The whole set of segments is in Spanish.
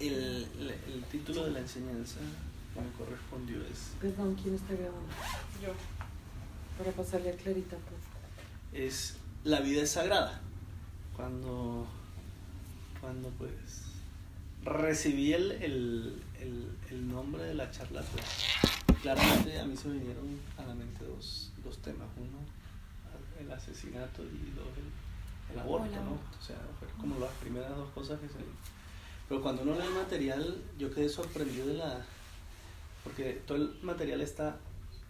el título de la enseñanza que me correspondió es... Perdón, ¿quién está grabando? Yo. Para pasarle a Clarita, pues. Es la vida es sagrada. Cuando pues recibí el nombre de la charla, pues claramente a mí se me vinieron a la mente dos temas. Uno, el asesinato, y dos, el aborto, ¿no? O sea, fueron como las primeras dos cosas que se... Pero cuando uno lee el material, yo quedé sorprendido porque todo el material está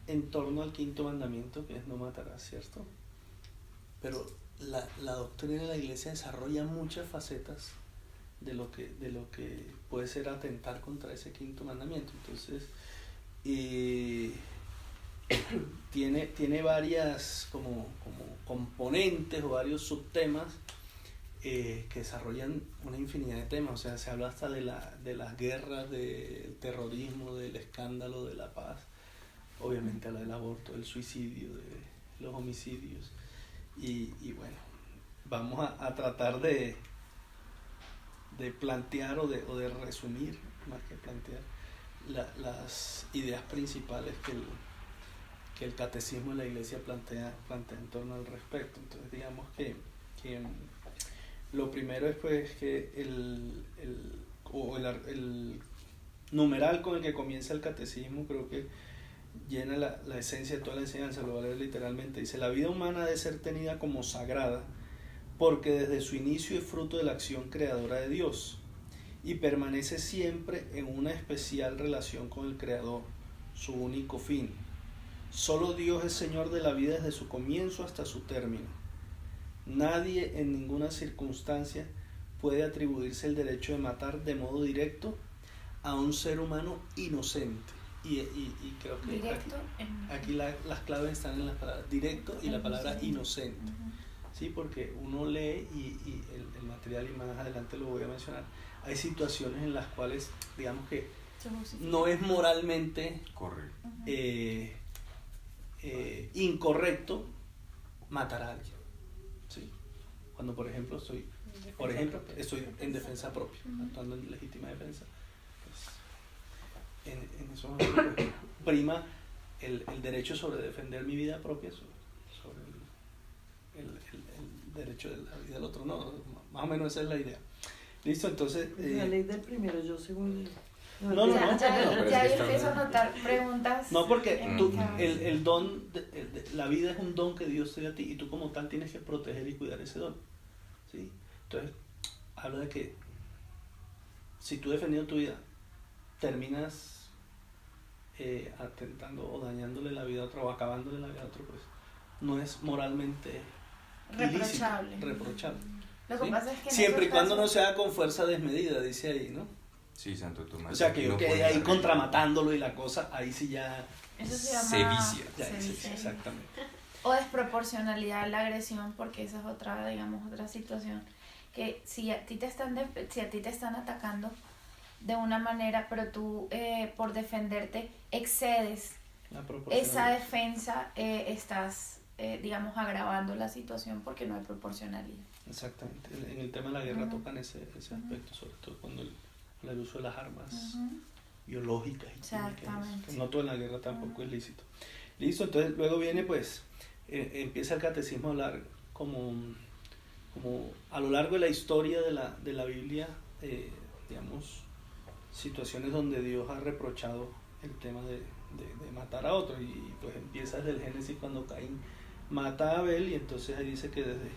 en torno al quinto mandamiento, que es no matarás, ¿cierto? Pero la doctrina de la iglesia desarrolla muchas facetas de lo que puede ser atentar contra ese quinto mandamiento. Entonces, tiene varias como componentes o varios subtemas que desarrollan una infinidad de temas. O sea, se habla hasta de las guerras, del terrorismo, del escándalo, de la paz, obviamente habla del aborto, del suicidio, de los homicidios, y bueno, vamos a tratar de plantear o de resumir, más que plantear, las ideas principales que el catecismo de la iglesia plantea en torno al respecto. Entonces, digamos que lo primero es pues que el numeral con el que comienza el catecismo creo que llena la esencia de toda la enseñanza. Lo voy a leer literalmente. Dice: la vida humana debe ser tenida como sagrada porque desde su inicio es fruto de la acción creadora de Dios y permanece siempre en una especial relación con el Creador, su único fin. Solo Dios es Señor de la vida desde su comienzo hasta su término. Nadie en ninguna circunstancia puede atribuirse el derecho de matar de modo directo a un ser humano inocente. Y creo que aquí las claves están en las palabras directo y la palabra inocente. Sí, porque uno lee y el material, y más adelante lo voy a mencionar, hay situaciones en las cuales, digamos que no es moralmente incorrecto matar a alguien. ¿Sí? Cuando, por ejemplo, estoy en defensa propia, actuando en legítima defensa, pues, en esos momentos pues, prima el derecho sobre defender mi vida propia sobre el derecho de la vida del otro. No, más o menos esa es la idea. ¿Listo? Entonces... la ley del primero, yo según... No. Ya empiezo a notar preguntas. No, porque el don, la vida es un don que Dios te dio a ti y tú como tal tienes que proteger y cuidar ese don. ¿Sí? Entonces, habla de que si tú defendiendo tu vida terminas atentando o dañándole la vida a otro o acabándole la vida a otro, pues no es moralmente reprochable. Lo que pasa es que siempre y cuando no sea con fuerza desmedida, dice ahí, ¿no? Sí, Santo Tomás. O sea, que yo quedé ahí contramatándolo y la cosa, ahí sí ya... Eso se llama... Se vicia. Exactamente. O desproporcionalidad a la agresión, porque esa es otra situación. Que si a ti te están atacando de una manera, pero tú por defenderte excedes esa defensa, estás, agravando la situación porque no hay proporcionalidad. Exactamente. En el tema de la guerra tocan ese aspecto, sobre todo cuando el uso de las armas biológicas y químicas, que no todo en la guerra tampoco es lícito. Listo, entonces luego viene pues empieza el catecismo a hablar como a lo largo de la historia de la Biblia, situaciones donde Dios ha reprochado el tema de matar a otro, y pues empieza desde el Génesis cuando Caín mata a Abel, y entonces ahí dice que desde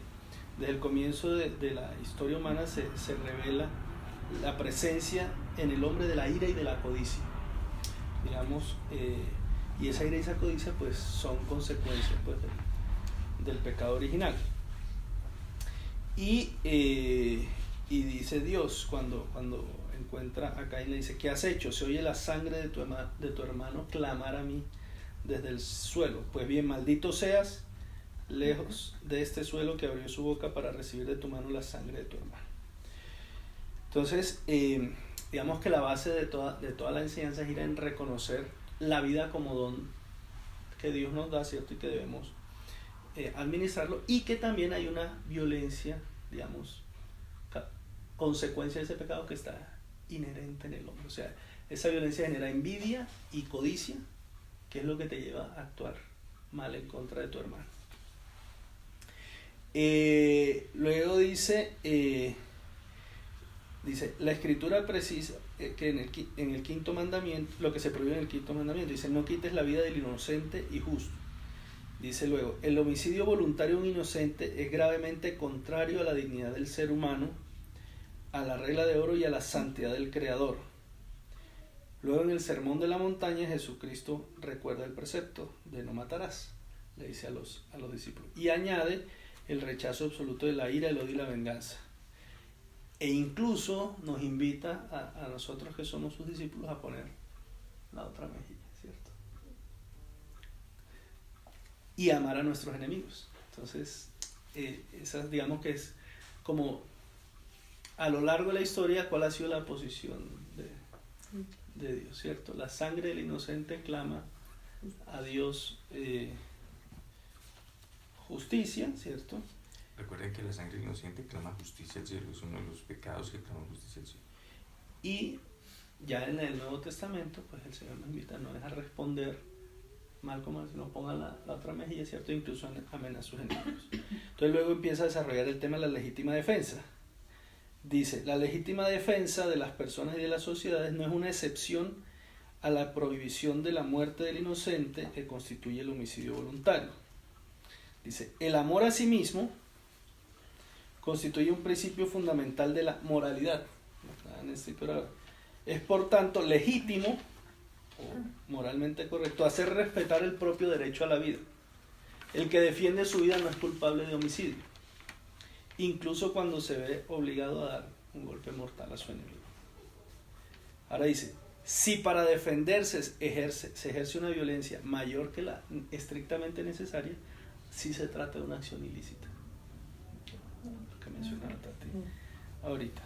el comienzo de la historia humana se revela la presencia en el hombre de la ira y de la codicia, y esa ira y esa codicia pues son consecuencias pues del pecado original. Y dice Dios cuando encuentra a Caín, le dice: ¿qué has hecho? Se oye la sangre de tu hermano clamar a mí desde el suelo. Pues bien, maldito seas lejos de este suelo que abrió su boca para recibir de tu mano la sangre de tu hermano. Entonces, digamos que la base de toda la enseñanza gira en reconocer la vida como don que Dios nos da, ¿cierto? Y que debemos administrarlo, y que también hay una violencia, consecuencia de ese pecado que está inherente en el hombre. O sea, esa violencia genera envidia y codicia, que es lo que te lleva a actuar mal en contra de tu hermano. Luego dice, la escritura precisa que en el quinto mandamiento, lo que se prohíbe en el quinto mandamiento, dice, no quites la vida del inocente y justo. Dice luego, el homicidio voluntario de un inocente es gravemente contrario a la dignidad del ser humano, a la regla de oro y a la santidad del Creador. Luego en el Sermón de la Montaña, Jesucristo recuerda el precepto de no matarás, le dice a los discípulos, y añade el rechazo absoluto de la ira, el odio y la venganza. E incluso nos invita a nosotros que somos sus discípulos a poner la otra mejilla, ¿cierto? Y amar a nuestros enemigos. Entonces, esa digamos que es como a lo largo de la historia cuál ha sido la posición de Dios, ¿cierto? La sangre del inocente clama a Dios justicia, ¿cierto? Recuerden que la sangre inocente clama justicia al cielo, es uno de los pecados que clama justicia al cielo. Y ya en el Nuevo Testamento, pues el Señor nos invita a no dejar responder mal como mal, sino ponga la otra mejilla, ¿cierto? Incluso amenaza a sus enemigos. Entonces luego empieza a desarrollar el tema de la legítima defensa. Dice, la legítima defensa de las personas y de las sociedades no es una excepción a la prohibición de la muerte del inocente que constituye el homicidio voluntario. Dice, el amor a sí mismo constituye un principio fundamental de la moralidad. Es por tanto legítimo o moralmente correcto hacer respetar el propio derecho a la vida. El que defiende su vida no es culpable de homicidio, incluso cuando se ve obligado a dar un golpe mortal a su enemigo. Ahora dice, si para defenderse se ejerce una violencia mayor que la estrictamente necesaria, sí se trata de una acción ilícita. Lo que mencionaba Tati ahorita.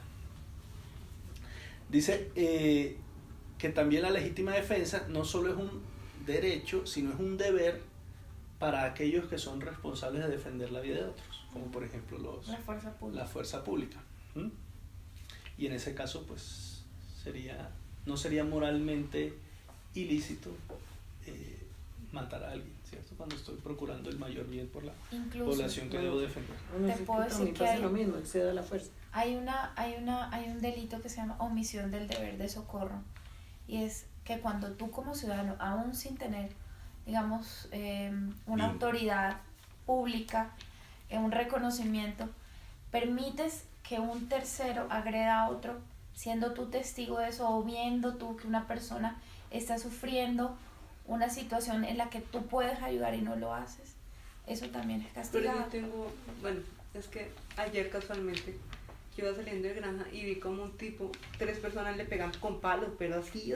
Dice que también la legítima defensa no solo es un derecho, sino es un deber para aquellos que son responsables de defender la vida de otros, como por ejemplo la fuerza pública. Y en ese caso, pues, no sería moralmente ilícito matar a alguien, ¿cierto? Cuando estoy procurando el mayor bien por la población que debo defender. Te puedo decir que hay lo mismo, excede a la fuerza. Hay un delito que se llama omisión del deber de socorro, y es que cuando tú como ciudadano, aún sin tener, digamos, una autoridad pública, un reconocimiento, permites que un tercero agreda a otro, siendo tú testigo de eso, o viendo tú que una persona está sufriendo una situación en la que tú puedes ayudar y no lo haces, eso también es castigado. Pero yo es que ayer casualmente yo iba saliendo de granja y vi como un tipo, 3 personas le pegan con palos, pero así,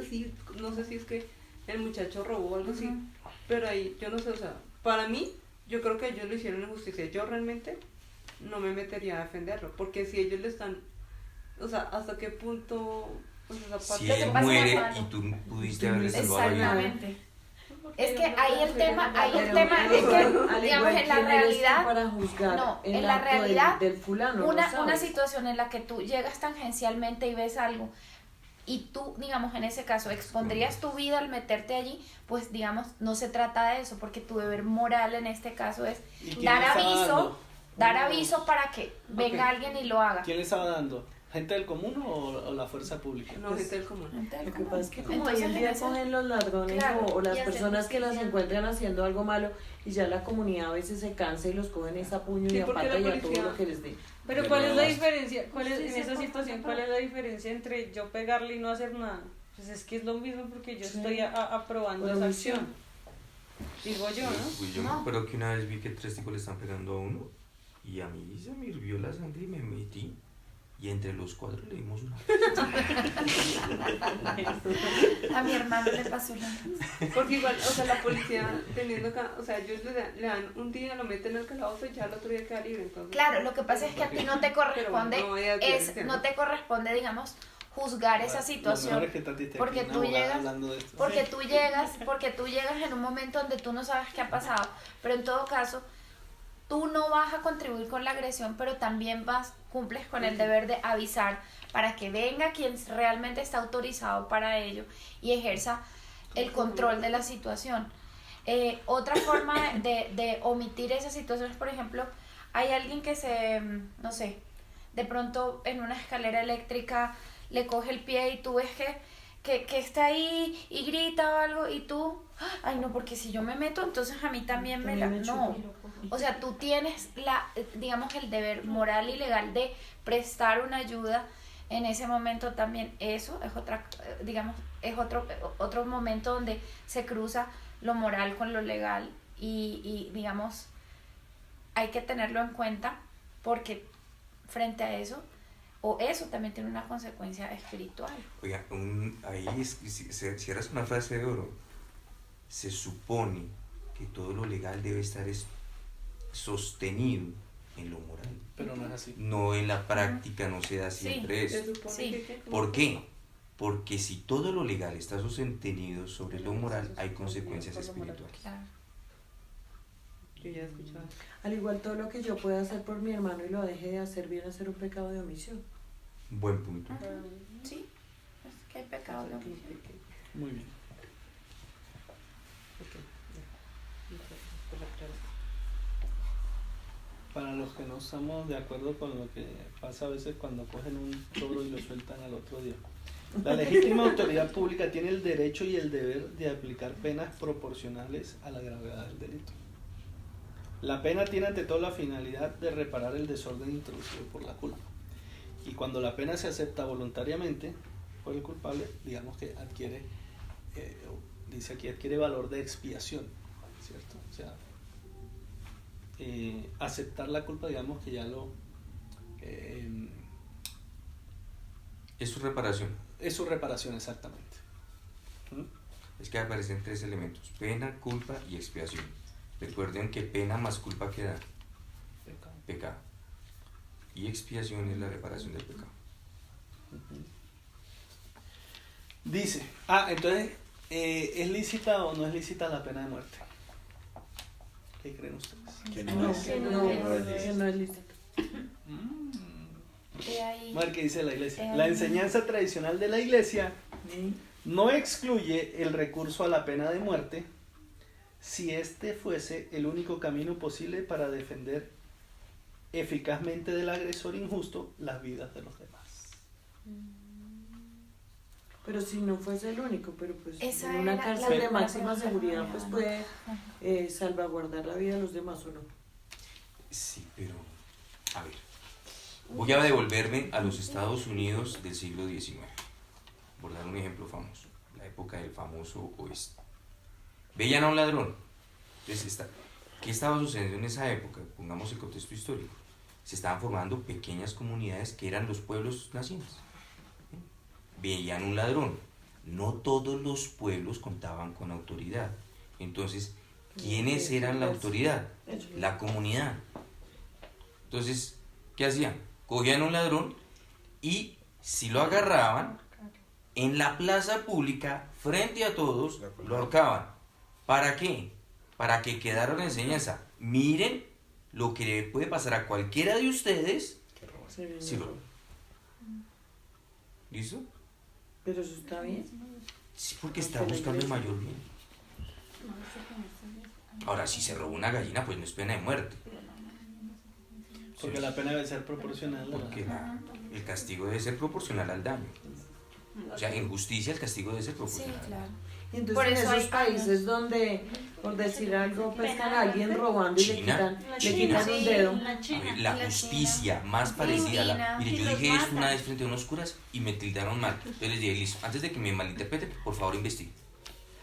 no sé si es que el muchacho robó o algo así, pero ahí, yo no sé, o sea, para mí, yo creo que ellos lo hicieron en justicia, yo realmente no me metería a defenderlo, porque si ellos le están, o sea, hasta qué punto, o sea, esa parte si él muere y tú pudiste haberle salvado la vida. Exactamente. Es que ahí el tema es que, digamos, en la realidad, para juzgar no, el en la acto realidad, del fulano, una situación en la que tú llegas tangencialmente y ves algo, y tú, digamos, en ese caso, expondrías tu vida al meterte allí, pues, digamos, no se trata de eso, porque tu deber moral en este caso es dar aviso para que venga alguien y lo haga. ¿Quién le estaba dando? ¿Gente del común o la fuerza pública? No, gente del común. Lo que pasa es que como Entonces, hoy en día en ese- cogen los ladrones claro, o las y hacen personas que las justicia. encuentran haciendo algo malo y ya la comunidad a veces se cansa y los cogen esa puño Sí, y a porque pata la y a todo policía- lo que les dé. Pero ¿cuál es la diferencia? En esa situación, cuál es la diferencia entre yo pegarle y no hacer nada? Pues es que es lo mismo porque yo estoy aprobando esa acción. Digo yo, ¿no? Pues yo me acuerdo que una vez vi que 3 tipos le están pegando a uno y a mí se me hirvió la sangre y me metí. Y entre los 4 le dimos una. A mi hermano le pasó lo mismo. Porque igual, o sea, la policía teniendo acá, o sea, ellos le dan un día, lo meten en el calabozo y ya el otro día queda libre, entonces. Claro, lo que pasa es que a ti no te corresponde, no te corresponde, digamos, juzgar esa situación, porque tú llegas en un momento donde tú no sabes qué ha pasado, pero en todo caso, tú no vas a contribuir con la agresión, pero también cumples con el deber de avisar para que venga quien realmente está autorizado para ello y ejerza el control de la situación. Otra forma de omitir esas situaciones, por ejemplo, hay alguien que no sé, de pronto en una escalera eléctrica le coge el pie y tú ves que está ahí y grita o algo y tú, ay no, porque si yo me meto, entonces a mí también no. O sea, tú tienes digamos, el deber moral y legal de prestar una ayuda en ese momento también. Eso es digamos, es otro momento donde se cruza lo moral con lo legal y digamos, hay que tenerlo en cuenta porque frente a eso, o eso también tiene una consecuencia espiritual. Oiga, ahí cierras una frase de oro. Se supone que todo lo legal debe estar sostenido en lo moral. Pero no es así. No, en la práctica no se da siempre eso. ¿Por qué? Porque si todo lo legal está sostenido sobre lo moral, hay consecuencias espirituales. Claro. Yo ya he escuchado. Al igual todo lo que yo pueda hacer por mi hermano y lo deje de hacer viene a ser un pecado de omisión. Buen punto. Sí, es que hay pecado de omisión. Muy bien. Para los que no estamos de acuerdo con lo que pasa a veces cuando cogen un toro y lo sueltan al otro día. La legítima autoridad pública tiene el derecho y el deber de aplicar penas proporcionales a la gravedad del delito. La pena tiene ante todo la finalidad de reparar el desorden introducido por la culpa. Y cuando la pena se acepta voluntariamente por el culpable, digamos que adquiere, dice aquí, adquiere valor de expiación, ¿cierto? O sea, aceptar la culpa, digamos que ya lo... Es su reparación. Es su reparación, exactamente. Es que aparecen tres elementos: pena, culpa y expiación. Recuerden que pena más culpa que da pecado. Y expiación es la reparación del pecado. Dice, entonces, ¿es lícita o no es lícita la pena de muerte? ¿Qué creen ustedes? Que no es lícito. Mar, ¿qué dice la iglesia? La enseñanza tradicional de la iglesia no excluye el recurso a la pena de muerte si este fuese el único camino posible para defender eficazmente del agresor injusto las vidas de los demás. Pero si no fuese el único, pero pues Esa en una era cárcel la de máxima pregunta. seguridad pues puede salvaguardar la vida de los demás o no. Sí, pero a ver, voy a devolverme a los Estados Unidos del siglo XIX, por dar un ejemplo famoso, la época del famoso oeste. Veían a un ladrón. Entonces, ¿qué estaba sucediendo en esa época? Pongamos el contexto histórico. Se estaban formando pequeñas comunidades que eran los pueblos nacientes. Veían un ladrón. No todos los pueblos contaban con autoridad. Entonces, ¿quiénes eran la autoridad? La comunidad. Entonces, ¿qué hacían? Cogían un ladrón y si lo agarraban, en la plaza pública, frente a todos, lo ahorcaban. ¿Para qué? Para que quedara la enseñanza. Miren lo que le puede pasar a cualquiera de ustedes si lo... ¿Listo? Pero eso está bien. Sí, porque está buscando el mayor bien. Ahora, si se robó una gallina, pues no es pena de muerte. Porque la pena debe ser proporcional. Porque el castigo debe ser proporcional al daño. O sea, en justicia el castigo debe ser Sí, proporcional. claro. Y entonces Por en eso esos hay países donde, por decir algo, pescan a alguien robando y China. le quitan un dedo. A ver, la justicia más parecida a la... Mire, yo dije esto una vez frente a unos curas y me tildaron mal. Entonces les dije, listo, antes de que me malinterpreten, por favor investigue.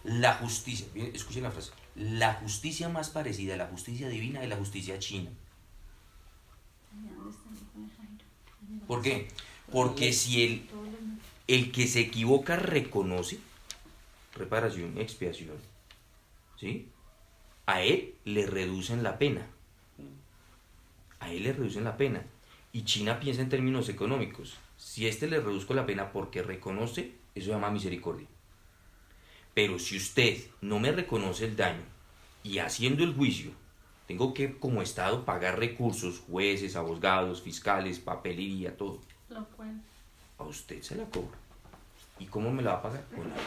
La justicia, bien, escuchen la frase, la justicia más parecida a la justicia divina es la justicia china. ¿Por qué? Porque si el que se equivoca reconoce, reparación, expiación, ¿sí? A él le reducen la pena. A él le reducen la pena. Y China piensa en términos económicos. Si este le reduzco la pena porque reconoce, eso se llama misericordia. Pero si usted no me reconoce el daño y haciendo el juicio tengo que como Estado pagar recursos, jueces, abogados, fiscales, papelería, todo. Lo pueden. A usted se la cobra. ¿Y cómo me la va a pagar? Con la vida.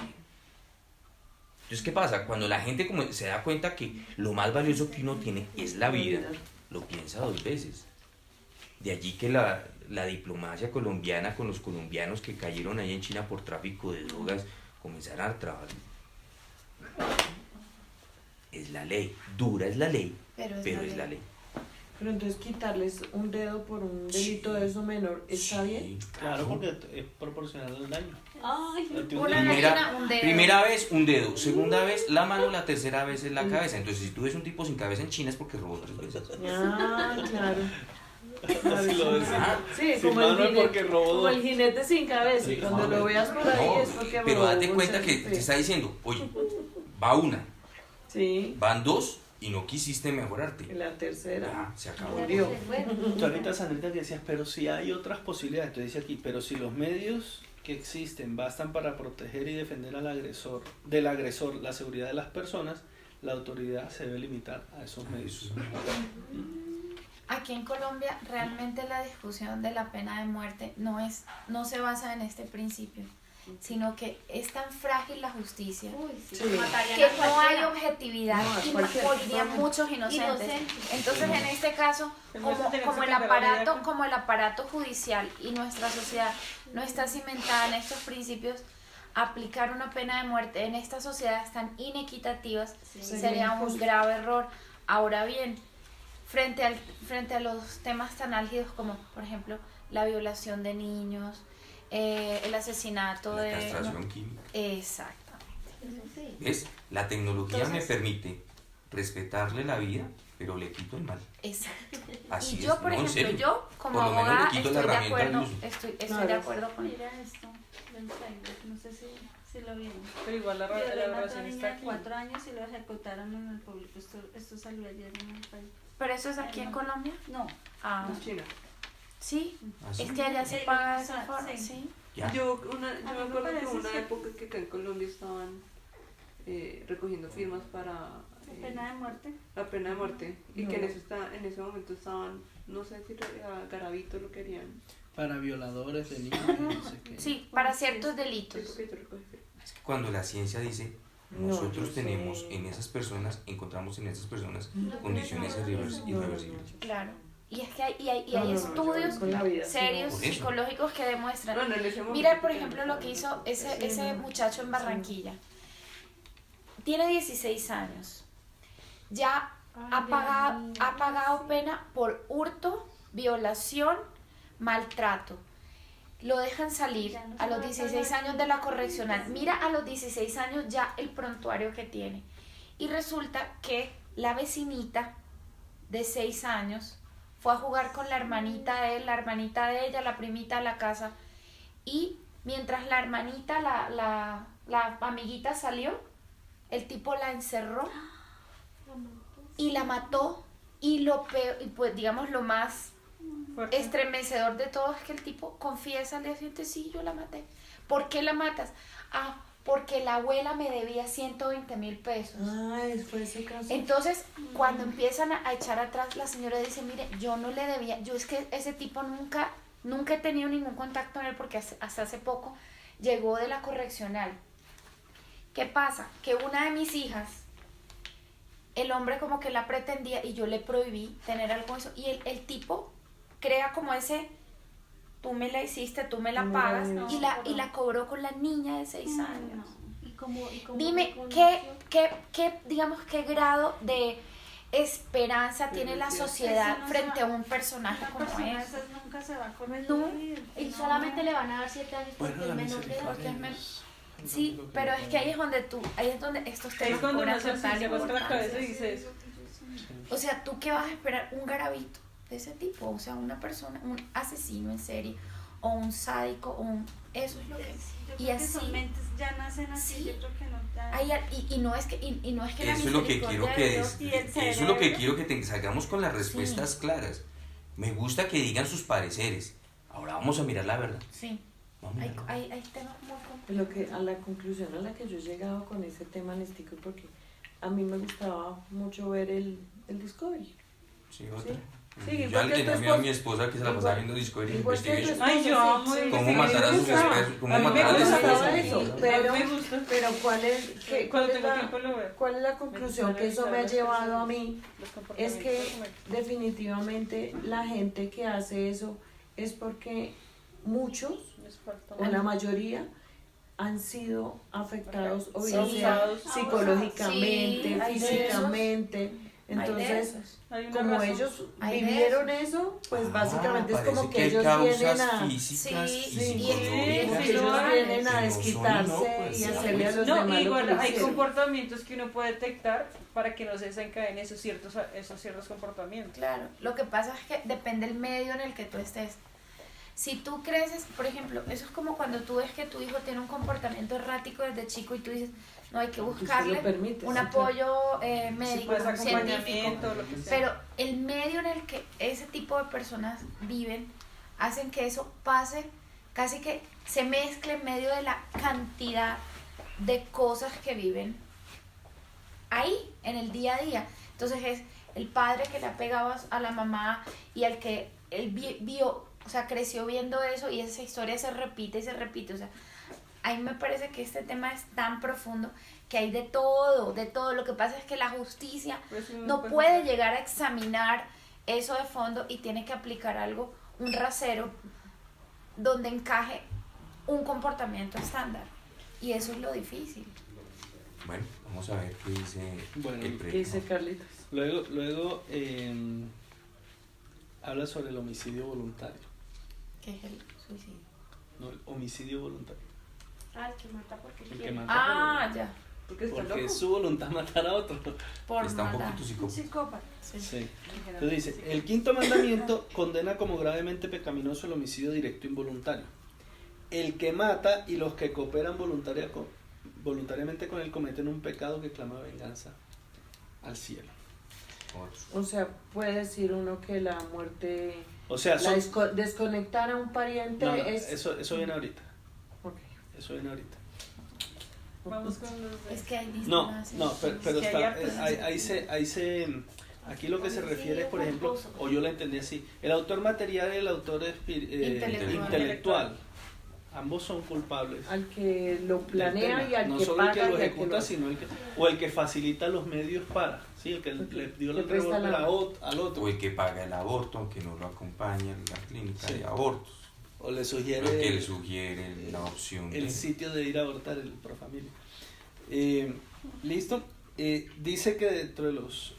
Entonces, ¿qué pasa? Cuando la gente como se da cuenta que lo más valioso que uno tiene es la vida, lo piensa 2 veces. De allí que la diplomacia colombiana con los colombianos que cayeron ahí en China por tráfico de drogas comenzaron a trabajar. Es la ley, dura es la ley, pero es la ley. Pero entonces quitarles un dedo por un delito de eso menor, ¿está bien? Claro, porque es proporcional al daño. Ay, Una gallina, un dedo. Primera vez, un dedo. Segunda vez, la mano. La tercera vez es la cabeza. Entonces, si tú ves un tipo sin cabeza en China es porque robó 3 veces. Ah, claro. Así lo decía. Sí, Sin como el, mano es porque jinete, robó como 2. el jinete sin cabeza. Sí, Cuando lo veas por ahí No, es porque pero robó date un cuenta que certificado. te está diciendo, oye, va una, Sí, van 2 y no quisiste y mejorarte. la tercera. Ya, se acabó. Murió. Tú ahorita, Sandrita, que decías, pero si hay otras posibilidades, tú dices aquí, pero si los medios que existen bastan para proteger y defender del agresor, la seguridad de las personas, la autoridad se debe limitar a esos medios. Aquí en Colombia realmente la discusión de la pena de muerte no se basa en este principio, sino que es tan frágil la justicia Sí. que no hay objetividad No, y cualquiera. morirían muchos inocentes. Entonces en este caso, Pero eso tiene que como ser el aparato judicial y nuestra sociedad no está cimentada en estos principios, aplicar una pena de muerte en estas sociedades tan inequitativas sería un grave error. Ahora bien, frente a los temas tan álgidos como, por ejemplo, la violación de niños, el asesinato La de... castración química. Exactamente. ¿Ves? La tecnología Entonces- me permite respetarle la vida, pero le quito el mal. Exacto. Así Y yo, es, por no, en ejemplo, serio. yo como Por lo menos le abogada quito la estoy de herramienta al acuerdo, uso. estoy Claro. de acuerdo con Mira esto del Facebook, no sé si lo vieron. pero igual la Violó a otra relación niña está de aquí. 4 años y lo ejecutaron en el público. Esto salió ayer en el país. Pero eso es aquí en Colombia. No, Ah, En China. sí. Así. Es que allá se Sí, paga de o sea, esa forma, sí. sí. Ya. Yo A me mí me acuerdo que parece hubo una que- época que acá en Colombia estaban recogiendo firmas para la pena de muerte. la pena de muerte y No. que en ese momento estaban, no sé si a Garavito lo querían. Para violadores de niños, no sé qué. Sí, para ciertos Sí, delitos. porque yo recogí firmas. Es que cuando la ciencia dice, No, nosotros yo tenemos sé. en esas personas, encontramos en esas personas No, condiciones no, no, irreversibles. Claro. Y es que hay No, no, no, estudios yo con la vida, sí, serios, Por eso. psicológicos que demuestran. Bueno, en ese momento Mira, por que ejemplo, lo que hizo Sí, ese no. muchacho en Barranquilla. Tiene 16 años. Ya ha pagado pena por hurto, violación, maltrato. Lo dejan salir a los 16 años de la correccional. Mira a los 16 años ya el prontuario que tiene. Y resulta que la vecinita de 6 años fue a jugar con la hermanita de él, la hermanita de ella, la primita a la casa. Y mientras la hermanita, la amiguita salió, el tipo la encerró y la mató. Y lo peor, y pues digamos lo más Fuerte. estremecedor de todo es que el tipo confiesa al día siguiente, sí, yo la maté. ¿Por qué la matas? Ah, porque la abuela me debía 120.000 pesos. Ay, fue ese caso. Entonces, cuando empiezan a echar atrás, la señora dice, mire, yo no le debía, yo es que ese tipo nunca he tenido ningún contacto con él porque hasta hace poco llegó de la correccional. ¿Qué pasa? Que una de mis hijas, el hombre como que la pretendía y yo le prohibí tener algo con eso. Y el tipo crea como ese, tú me la hiciste, tú me la No, pagas, no, y la cobró con la niña de 6 años. ¿Y cómo Dime, reconoció? digamos, qué grado de esperanza tiene la sociedad Eso no se frente va- a un personaje Una como persona de ese? esas nunca se va a corregir. No, Y solamente le van a dar 7 años porque Bueno, la es menor de edad. misericordia porque es es lo Sí, único que pero le es que puedo ahí es donde estos Ahí temas es cuando uno cobran hace así, total se rasca la cabeza y importancia. dice eso. O sea, ¿tú qué vas a esperar? Un garabito de ese tipo, o sea, una persona, un asesino en serie, o un sádico, eso es lo que... Yo Y creo que así- son mentes, ya nacen así, Sí. yo creo que no. Ya, y no es que la Eso es lo que quiero misericordia que de Dios- y el eso es lo que cerebro. quiero que salgamos con las respuestas claras. Me gusta que digan sus pareceres. Ahora vamos a mirar la verdad. Sí, Vamos a hay, mirar la verdad. hay temas muy complejos. Lo que, a la conclusión a la que yo he llegado con ese tema, Nestico, porque a mí me gustaba mucho ver el Discovery. Sí, otra. Sí, Yo igual ya le que tu tenía miedo a mi esposo. esposa que se la pasaba viendo Discovery Igual que tu Investigation. Ay, yo amo Sí, Cómo sí, matar a me sus gusta. especies, cómo A mí me matar a sus gustaba especies. eso, A mí pero, me gusta. pero ¿cuál es, qué- Cuando cuál es tengo la, tiempo lo veo. cuál es la conclusión que eso me ha llevado a mí? Los Es comportamientos que de comer. definitivamente la gente que hace eso es porque muchos, Les falta o la mayoría, han sido afectados, o bien Sí. sea Abusados. psicológicamente, Sí, hay de físicamente. Hay de Entonces, esos. Hay una como razón. ellos Hay de vivieron eso, pues básicamente es como parece que hay ellos causas vienen a... físicas Sí, y sí, psicológicas porque ellos hay. vienen a que no son desquitarse inocuas, y sí. hacerle a los No, demás lo que igual le hay hicieron. comportamientos que uno puede detectar para que no se desencadenen esos ciertos comportamientos. Claro, lo que pasa es que depende del medio en el que tú estés. Si tú creces, por ejemplo, eso es como cuando tú ves que tu hijo tiene un comportamiento errático desde chico y tú dices, no, hay que Tú se lo buscarle permites, un sí, apoyo médico, Pues científico. acompañamiento, lo que sea. Pero el medio en el que ese tipo de personas viven hacen que eso pase, casi que se mezcle en medio de la cantidad de cosas que viven ahí, en el día a día. Entonces es el padre que le ha pegado a la mamá y al que él vio, o sea, creció viendo eso y esa historia se repite y se repite. O sea, a mí me parece que este tema es tan profundo que hay de todo, de todo. Lo que pasa es que la justicia Pues uno no puede llegar a examinar eso de fondo y tiene que aplicar algo, un rasero, donde encaje un comportamiento estándar. Y eso es lo difícil. Bueno, vamos a ver qué dice Bueno, el ¿Qué dice premio. Carlitos? Luego habla sobre el homicidio voluntario. ¿Qué es el suicidio? No, el homicidio voluntario. Ah, el que mata porque El que quiere. mata Ah, ya. Porque está porque loco. es su voluntad matar a otro. Por Está un matar. poquito Un psicópata. psicópata. Sí. Sí. Entonces dice, el quinto mandamiento condena como gravemente pecaminoso el homicidio directo involuntario. El que mata y los que cooperan voluntariamente con él cometen un pecado que clama venganza al cielo. Otro. O sea, puede decir uno que la muerte, O sea, son, desconectar a un pariente no, es... eso viene ahorita. Ok. Eso viene ahorita. Vamos con los de... Es que hay No, distintas, no, pero Es que está, hay hartos. ahí se, aquí lo que se refiere es, por ejemplo, o yo lo entendí así, el autor material y el autor intelectual, ambos son culpables. Al que lo del planea tema. y al no que solo el paga que lo y al que ejecuta, lo... sino el que facilita los medios para, sí, el que le dio Le el presta revólver la- al otro, O el que paga el aborto, aunque no lo acompaña en la clínica Sí. de abortos. o le O el que le sugiere sugiere la opción el de... sitio de ir a abortar, el Profamilia. ¿Listo? Dice que dentro de los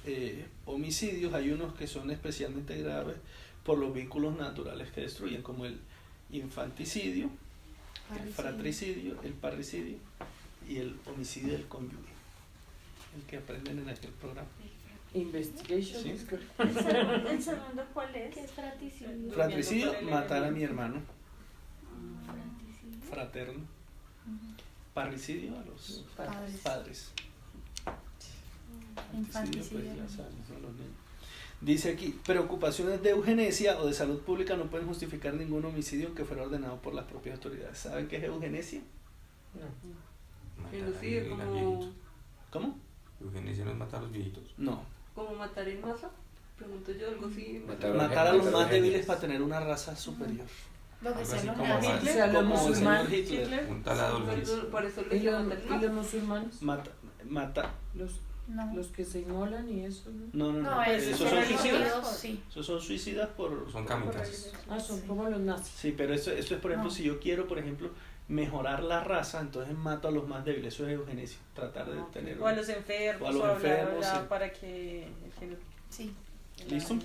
homicidios hay unos que son especialmente graves por los vínculos naturales que destruyen, como el infanticidio, el fratricidio, el parricidio y el homicidio del cónyuge, el que aprenden en aquel programa. Investigation. Sí. es que- ¿El segundo cuál es? ¿Qué es fratricidio? Fratricidio, por el matar a enemigo. mi hermano Fratricidio. fraterno. Parricidio, a los Padres. padres. Infanticidio. Pues, ya saben, son los niños. Dice aquí, preocupaciones de eugenesia o de salud pública no pueden justificar ningún homicidio que fuera ordenado por las propias autoridades. ¿Saben qué es eugenesia? Matar Genocidio, a los como, viejitos. ¿Cómo? Eugenesia no es matar a los viejitos. No. como matar en masa. Pregunto yo algo así. Matar a los más débiles para tener una raza superior. Lo que Algo sea así los como nazis. Hitler. O sea, los Como el musulmanes. señor Hitler. Hitler. Un tal Adolf Hitler. Por eso ¿Y le quiero los, matar en y masa. los musulmanes? Mata. No. Los que se inmolan y eso, ¿no? No. No, Esos esos son son suicidas. religiosos, sí. Esos son suicidas por... Son kamikazes. Ah, son como los nazis. Sí, pero eso es, por ejemplo, No. si yo quiero, por ejemplo, mejorar la raza, entonces mato a los más débiles. Eso es eugenesia. Tratar de tener... O a los enfermos, O a los bla, bla, enfermos, bla, sí. para que... Sí. ¿Listo?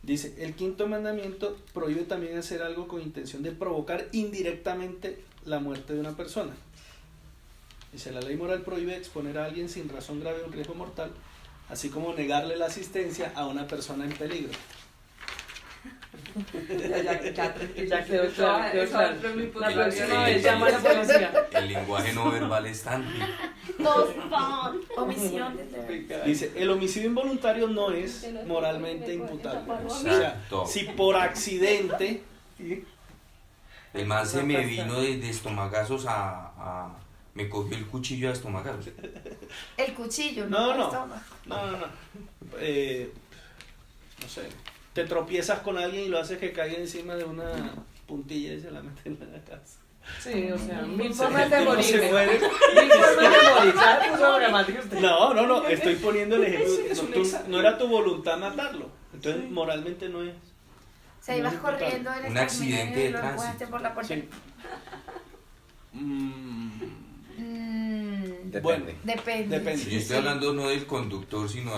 Dice, el quinto mandamiento prohíbe también hacer algo con intención de provocar indirectamente la muerte de una persona. Dice, la ley moral prohíbe exponer a alguien sin razón grave a un riesgo mortal, así como negarle la asistencia a una persona en peligro. Ya quedó claro, quedó claro. La próxima vez Sí. llama a la policía. El lenguaje no verbal es tan... Dos pound. Omisión desde... Dice, el homicidio involuntario no es moralmente imputable. O sea, Exacto. si por accidente... El man se me vino de estomagazos me cogió el cuchillo a estomagaros. El cuchillo, No, el no. estómago. No. No sé. Te tropiezas con alguien y lo haces que caiga encima de una puntilla y se la meten en la casa. Sí, o sea, mil Se- formas de no morir. se muere. Mil formas de morir. ¿Sabes? Puso dramático usted. No, estoy poniendo el ejemplo. Es un No, examen. no era tu voluntad matarlo. Entonces, Sí. moralmente no es. O sea, ibas No, corriendo en Un el accidente Transmilenio y de lo tránsito. empujaste por la puerta. Sí. Depende. Bueno, Depende. depende. Yo estoy hablando no del conductor, sino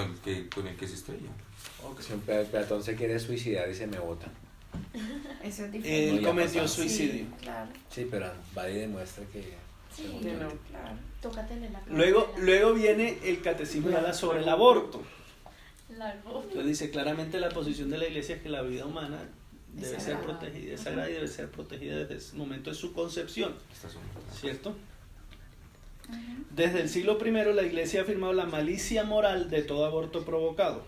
con el que se estrella. Si un peatón se quiere suicidar y se me bota. Eso es diferente. Él No, ya cometió pasado. suicidio. Sí, claro. Sí, pero va y demuestra que se Sí, botó. Sí, no. Claro. toca tener la Luego viene el catecismo y habla sobre el aborto. largo. Entonces dice claramente la posición de la iglesia es que la vida humana debe Es ser sagrada. protegida, es sagrada y debe ser protegida desde el momento de su concepción, Estas son ¿cierto? Desde el siglo I la iglesia ha afirmado la malicia moral de todo aborto provocado.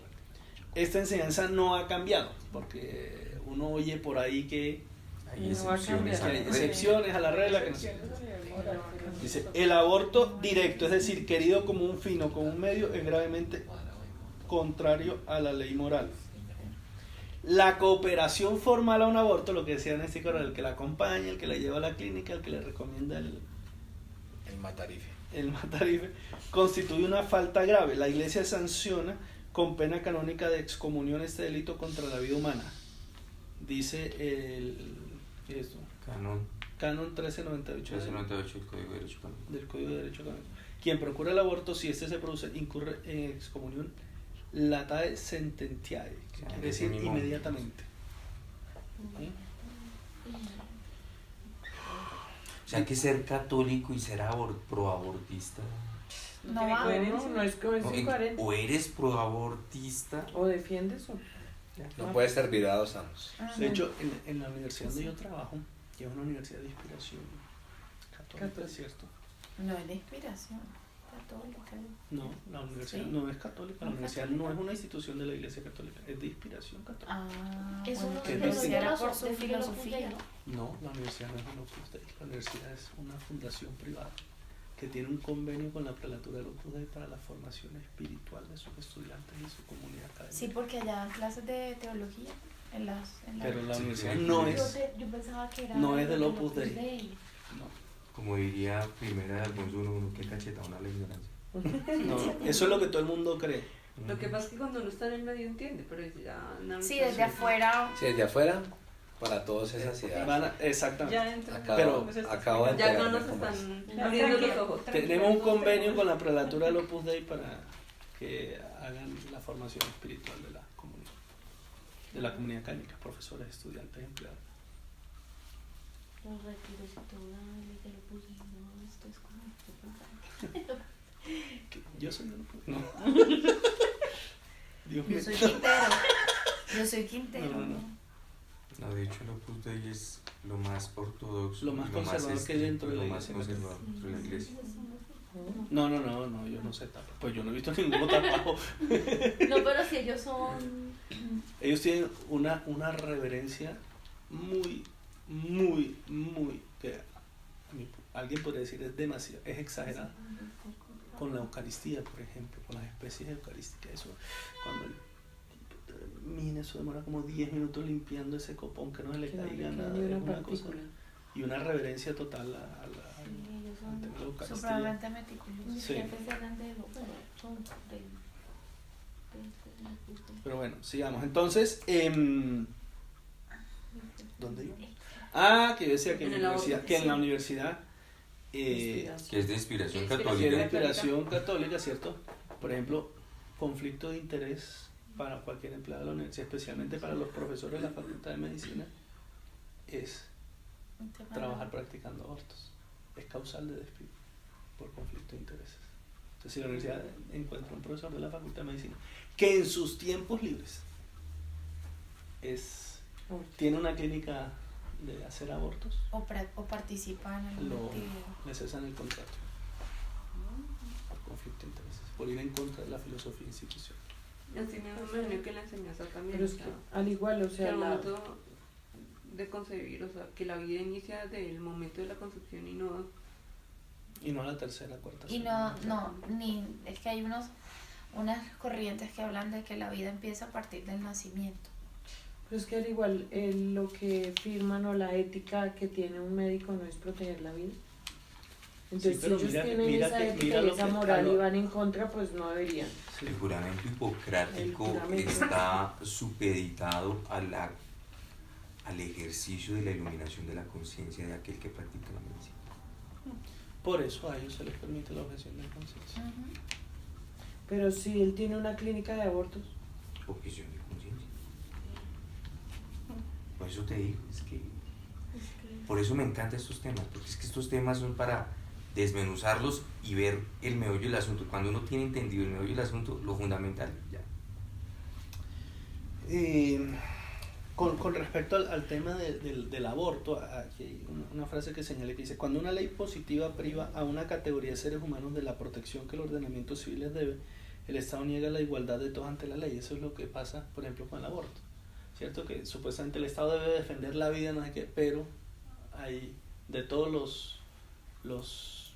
Esta enseñanza no ha cambiado, porque uno oye por ahí que hay No va a excepciones a cambiar. la hay regla. excepciones a la regla. Que no sé. Dice, el aborto directo, es decir, querido como un fin o como un medio, es gravemente contrario a la ley moral. La cooperación formal a un aborto, lo que decía Nancy Corral, el que la acompaña, el que la lleva a la clínica, el que le recomienda El matarife. el matarife, constituye una falta grave. La iglesia sanciona con pena canónica de excomunión este delito contra la vida humana. Dice ¿qué es esto? Canon 1398 1398 el Código de Derecho Canónico. del Código de Derecho Canónico. Quien procura el aborto, si este se produce, incurre en excomunión latae sententiae, que sea, quiere ese decir mismo- inmediatamente. ¿Sí? O sea, hay que ser católico y ser proabortista. No tiene va. coherencia. No, no es que es incoherente. O eres proabortista. O defiendes o. No puede servir a dos amos. De hecho, en la universidad donde yo trabajo, que es una universidad de inspiración católica, ¿cierto? No es de inspiración. Católica. No, la universidad Sí. no es católica, la universidad no es una institución de la iglesia católica, es de inspiración católica. Ah, Eso bueno, no que se no lo sé. era dio por su de filosofía. No, la universidad no es un Opus Dei, la universidad es una fundación privada que tiene un convenio con la prelatura del Opus Dei para la formación espiritual de sus estudiantes y su comunidad académica. Sí, porque allá dan clases de teología en las... Pero la Sí, universidad sí. no es, Yo pensaba que era no es del del Opus Dei. no, Como diría Primera de Alfonso uno que cacheta una la ignorancia. no, eso es lo que todo el mundo cree. Lo que pasa es que cuando uno está en el medio entiende, pero ya no. Sí, desde afuera. Si desde afuera, para todos es así. Exactamente. Ya dentro. Pero acabo de Ya no enterarme nos cómo es. están abriendo los ojos. Tenemos un convenio con la prelatura del Opus Dei para que hagan la formación espiritual de la comunidad académica, profesores, estudiantes, empleados. Los retiros y todo, dale, te lo puse. No, esto es como. Yo soy del Opus Dei. No. Dios mío. Yo soy Quintero. Yo soy Quintero. No. No, de hecho el Opus Dei es lo más ortodoxo, Lo más conservador que hay dentro de la lo más iglesia conservador dentro de la iglesia. No, yo no sé tapar. Pues yo no he visto ninguno tapado. No, pero si ellos son. Ellos tienen una reverencia muy, que a mí, alguien podría decir es demasiado, es exagerada. Con la Eucaristía, por ejemplo, con las especies eucarísticas, eso, cuando el mine, eso demora como 10 minutos limpiando ese copón que no se le caiga nada, es una cosa, y una reverencia total a la Ellos son. ante la Eucaristía. Supremamente meticuloso. Mis Sí. jefes eran de lo. Bueno, son del. Pero bueno, sigamos. Entonces, ¿dónde iba? Ah, que yo decía que en, En la el universidad, aborto, que en sí. la universidad Que es de inspiración que es de católica. inspiración católica, ¿cierto? Por ejemplo, conflicto de interés para cualquier empleado de la universidad, especialmente para los profesores de la Facultad de Medicina, es trabajar practicando abortos. Es causal de despido por conflicto de intereses. Entonces, si la universidad encuentra un profesor de la Facultad de Medicina que en sus tiempos libres tiene una clínica de hacer abortos, O participan en alguna lo actividad. le cesan el contrato por conflicto de intereses, por ir en contra de la filosofía institucional. Así me imagino que la enseñanza también. Pero es o que sea, al igual, o que sea, al la, momento de concebir, o sea, que la vida inicia desde el momento de la concepción y no Y no a la tercera, cuarta. Y es que hay unas corrientes que hablan de que la vida empieza a partir del nacimiento. Pero es que al igual lo que firman o la ética que tiene un médico no es proteger la vida. Entonces, pero si ellos mira- tienen mira esa que- ética mira y lo esa que- moral y van en contra, pues no deberían. Sí. El juramento hipocrático El juramento. está supeditado al ejercicio de la iluminación de la conciencia de aquel que practica la medicina. Por eso a ellos se les permite la objeción de conciencia. Pero si él tiene una clínica de abortos, Objeción de conciencia. Por eso te digo, es que por eso me encantan estos temas, porque es que estos temas son para desmenuzarlos y ver el meollo del asunto. Cuando uno tiene entendido el meollo del asunto, lo fundamental, ya. Con respecto al tema del aborto, aquí hay una frase que señala que dice: cuando una ley positiva priva a una categoría de seres humanos de la protección que el ordenamiento civil les debe, el Estado niega la igualdad de todos ante la ley. Eso es lo que pasa, por ejemplo, con el aborto. ¿Cierto? Que supuestamente el Estado debe defender la vida, no sé qué, pero hay de todos los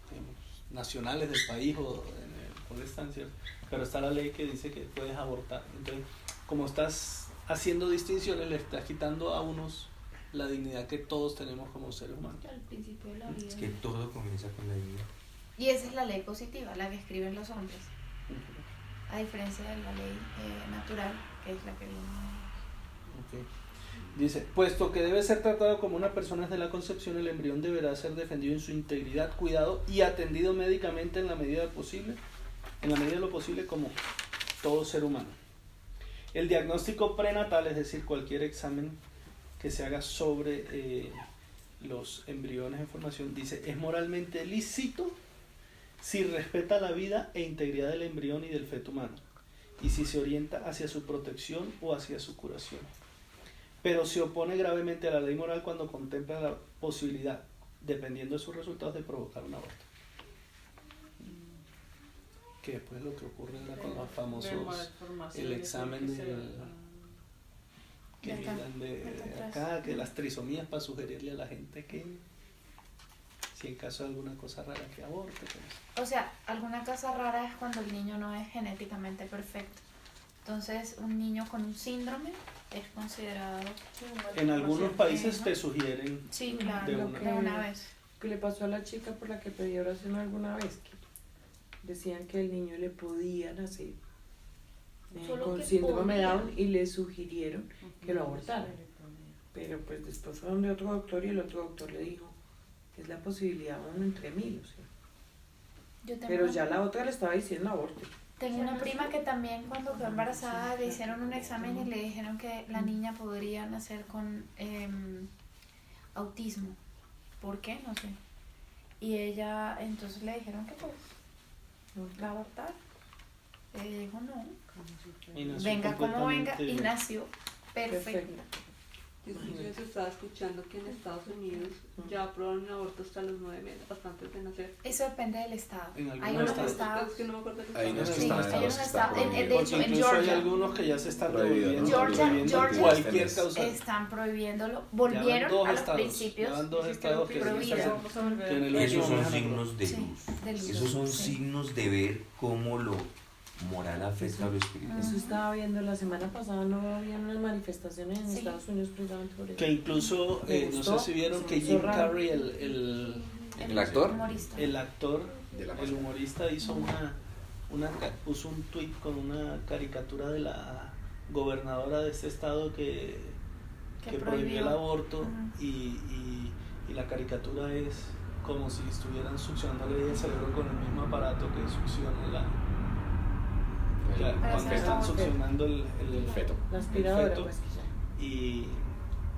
digamos, nacionales del país o por estancia, pero está la ley que dice que puedes abortar. Entonces, como estás haciendo distinciones, le estás quitando a unos la dignidad que todos tenemos como seres humanos. Al principio de la vida. Es que todo comienza con la dignidad. Y esa es la ley positiva, la que escriben los hombres, a diferencia de la ley natural, que es la que viene. Okay. Dice: puesto que debe ser tratado como una persona desde la concepción, el embrión deberá ser defendido en su integridad, cuidado y atendido médicamente en la medida de lo posible como todo ser humano. El diagnóstico prenatal, es decir, cualquier examen que se haga sobre los embriones en formación, dice, es moralmente lícito si respeta la vida e integridad del embrión y del feto humano, y si se orienta hacia su protección o hacia su curación. Pero se opone gravemente a la ley moral cuando contempla la posibilidad, dependiendo de sus resultados, de provocar un aborto. Que después lo que ocurre ahora con los famosos, el examen que miran de acá, que las trisomías para sugerirle a la gente que si en caso de alguna cosa rara que aborte. Pues. O sea, alguna cosa rara es cuando el niño no es genéticamente perfecto. Entonces, un niño con un síndrome es considerado... En algunos países te sugieren Sí, claro, de de una vez. que le pasó a la chica por la que pedí oración alguna vez, que decían que el niño le podía nacer Solo con que síndrome de podía. Down y le sugirieron que lo abortara. Pero pues después fueron de otro doctor y el otro doctor le dijo que es la posibilidad uno entre 1000, o sea. Yo tengo Pero ya la otra le estaba diciendo aborte. Tengo una prima que también cuando quedó embarazada le hicieron un examen y le dijeron que la niña podría nacer con autismo. ¿Por qué? No sé. Y ella, entonces le dijeron que pues la abortar. Ella dijo no. y nació Venga como venga y completamente- nació perfecta. Yo estaba escuchando que en Estados Unidos ya aprobaron el aborto hasta los 9 meses, hasta antes de nacer. Eso depende del estado. En algunos Hay unos estados. estados. Es que no me acuerdo de Hay unos que Sí, están, hay unos los que están estados. De prohibidos. hecho, Porque en incluso hay Georgia. algunos que ya se están Prohibido, prohibiendo, ¿no? Georgia cualquier es- causa. Están prohibiéndolo. Ya van Volvieron dos a los estados, principios. ya van dos estados que prohibido. que en el Esos último son mes han signos de Sí, luz. de luz, Esos son sí. signos de ver cómo lo moral afecta a lo espiritual. Eso estaba viendo la semana pasada, no había unas manifestaciones en Sí. Estados Unidos precisamente por eso. Que incluso, Me no gustó, sé si vieron se que me hizo Jim raro. Carrey, ¿El actor? Humorista. el actor, De la el máscara. humorista, hizo puso un tweet con una caricatura de la gobernadora de este estado que prohibió el aborto Ujú. y la caricatura es como si estuvieran succionándole el cerebro con el mismo aparato que succiona cuando hacer están aborto. succionando el feto. La aspiradora, feto. pues quizá.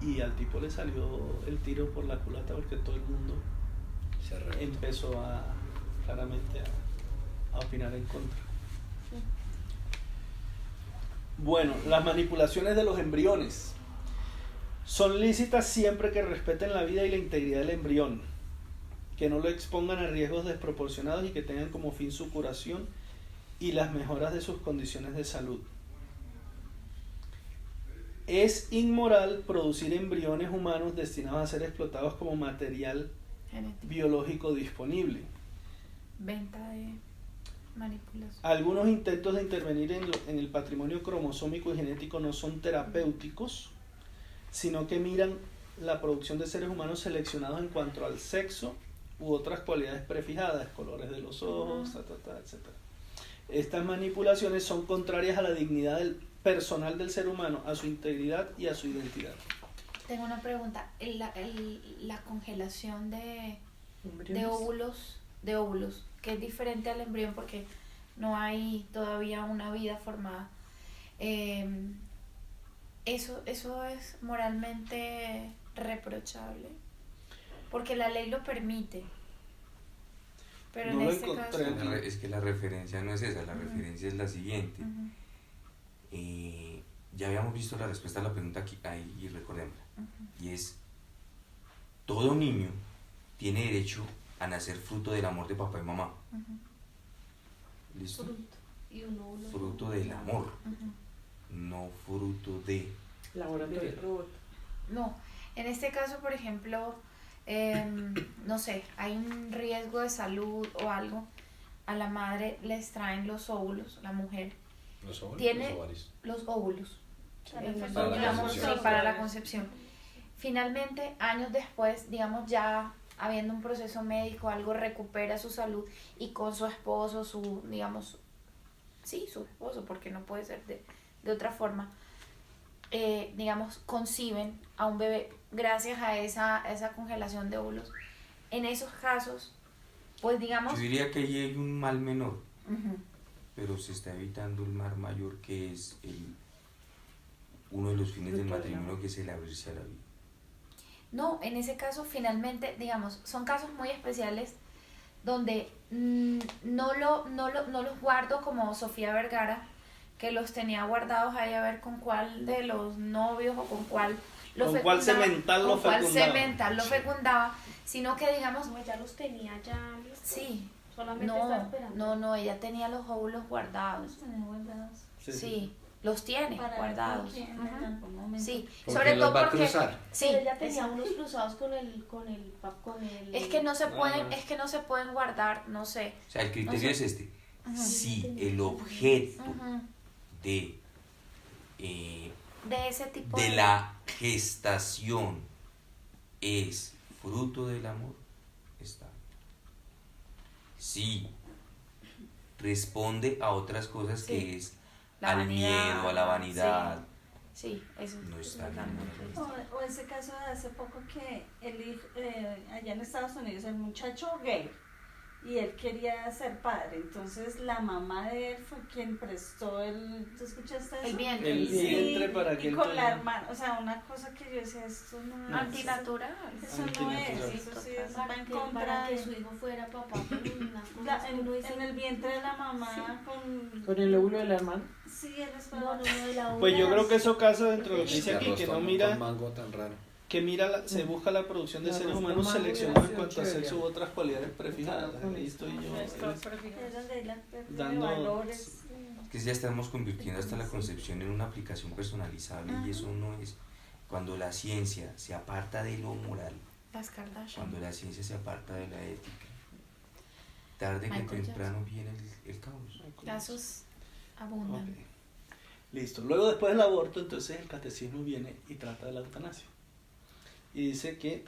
Y al tipo le salió el tiro por la culata porque todo el mundo Se reventó. empezó claramente a opinar en contra. Bueno, las manipulaciones de los embriones son lícitas siempre que respeten la vida y la integridad del embrión, que no lo expongan a riesgos desproporcionados y que tengan como fin su curación y las mejoras de sus condiciones de salud. Es inmoral producir embriones humanos destinados a ser explotados como material Genético. biológico disponible. Venta de manipulación. Algunos intentos de intervenir en el patrimonio cromosómico y genético no son terapéuticos, sino que miran la producción de seres humanos seleccionados en cuanto al sexo u otras cualidades prefijadas, colores de los ojos, etc. Estas manipulaciones son contrarias a la dignidad personal del ser humano, a su integridad y a su identidad. Tengo una pregunta. La congelación de óvulos, que es diferente al embrión porque no hay todavía una vida formada. Eso es moralmente reprochable, porque la ley lo permite. Pero No en lo este encontré caso... aquí. Es que la referencia no es esa, la referencia es la siguiente. Ya habíamos visto la respuesta a la pregunta aquí, ahí recordémosla. Y es, todo niño tiene derecho a nacer fruto del amor de papá y mamá. ¿Listo? Fruto del amor, no fruto de... Laboratorio. No, en este caso, por ejemplo, no sé, hay un riesgo de salud o algo, a la madre le extraen los óvulos, la mujer ¿Los óvulos? tiene ¿Los ovarios? los óvulos, Para la digamos, concepción. sí, para la concepción. Finalmente, años después, digamos, ya habiendo un proceso médico, algo recupera su salud y con su esposo, su esposo, porque no puede ser de otra forma, digamos, conciben a un bebé gracias a esa congelación de óvulos. En esos casos, pues digamos... Yo diría que ahí hay un mal menor, Ujú. pero se está evitando el mal mayor, que es uno de los fines del matrimonio, que es el abrirse a la vida. No, en ese caso finalmente, digamos, son casos muy especiales donde no los guardo como Sofía Vergara, que los tenía guardados ahí a ver con cuál de los novios o con cuál lo Con cuál fecundaba, semental lo con cuál fecundaba. semental lo Sí. fecundaba, sino que digamos, No, ella los tenía ya listos. sí, Solamente estaba esperando. no, ella tenía los óvulos guardados, Los tenía guardados. sí, los tiene Para guardados. que en Ujú. algún momento. Sí, ¿Por sobre qué los todo va a porque cruzar? sí, Pero ella tenía exacto. unos cruzados con el Es que no se pueden, Ah. es que no se pueden guardar, no sé. O sea, el criterio O sea, es este. Ujú. Si el objeto Ujú. de De ese tipo de la gestación es fruto del amor, está. Si responde a otras cosas, Sí. que es La al vanidad, miedo, a la vanidad, Sí, eso no está bien. totalmente. O ese caso de hace poco que allá en Estados Unidos, el muchacho gay, y él quería ser padre, entonces la mamá de él fue quien prestó ¿tú escuchaste eso? El vientre. El Sí, vientre para que y él con tenga- la hermana, o sea, una cosa que yo decía, esto no es... Antinatural. Eso no Antinatural. es, eso sí es, va para en que, contra para que de... su hijo fuera papá, pero unas cosas que uno dice, en el vientre de la mamá Con el óvulo de la hermana. Sí, él es no, no, de la Pues yo una, creo que eso casa dentro de lo que dice Este aquí, arroz que no con mira, mango tan raro. que se busca la producción de No, seres no, humanos no, seleccionados en no, cuanto a chévere. sexo u otras cualidades prefijadas. Ahí estoy yo. es donde hay la pérdida de Dando- valores. Que ya estamos convirtiendo hasta la concepción en una aplicación personalizable, y eso no es. Cuando la ciencia se aparta de lo moral, Las Kardashian. cuando la ciencia se aparta de la ética, tarde que Michael temprano viene el caos. Casos abundan. Ok. Listo. Luego, después del aborto, entonces el catecismo viene y trata de la eutanasia. Y dice que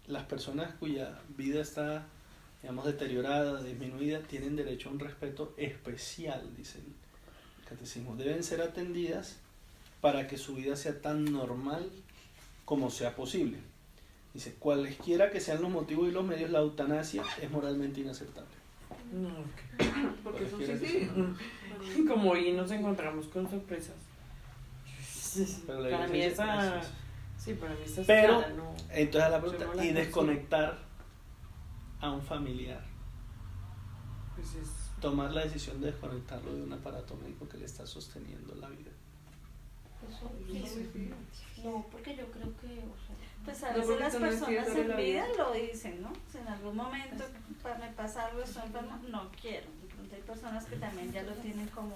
las personas cuya vida está, digamos, deteriorada, disminuida, tienen derecho a un respeto especial, dice el catecismo. Deben ser atendidas para que su vida sea tan normal como sea posible. Dice, cualesquiera que sean los motivos y los medios, la eutanasia es moralmente inaceptable. No, ok. Porque es un Cualesquiera que suicidio. sea. Como hoy nos encontramos con sorpresas. Pero la Para mí iglesia dice, esa... "Ah, sí, sí". Sí, para mí esa es Pero, clara, no. entonces la pregunta, Observo la y cosa. desconectar a un familiar, Pues es... tomar la decisión de desconectarlo de un aparato médico que le está sosteniendo la vida. no, porque yo creo que, o sea, Pues a No, veces porque las tú no decides personas sobre en la vida vida. lo dicen, ¿no? Si en algún momento me pasa algo, estoy enferma, no quiero. De pronto hay personas que también ya lo tienen como...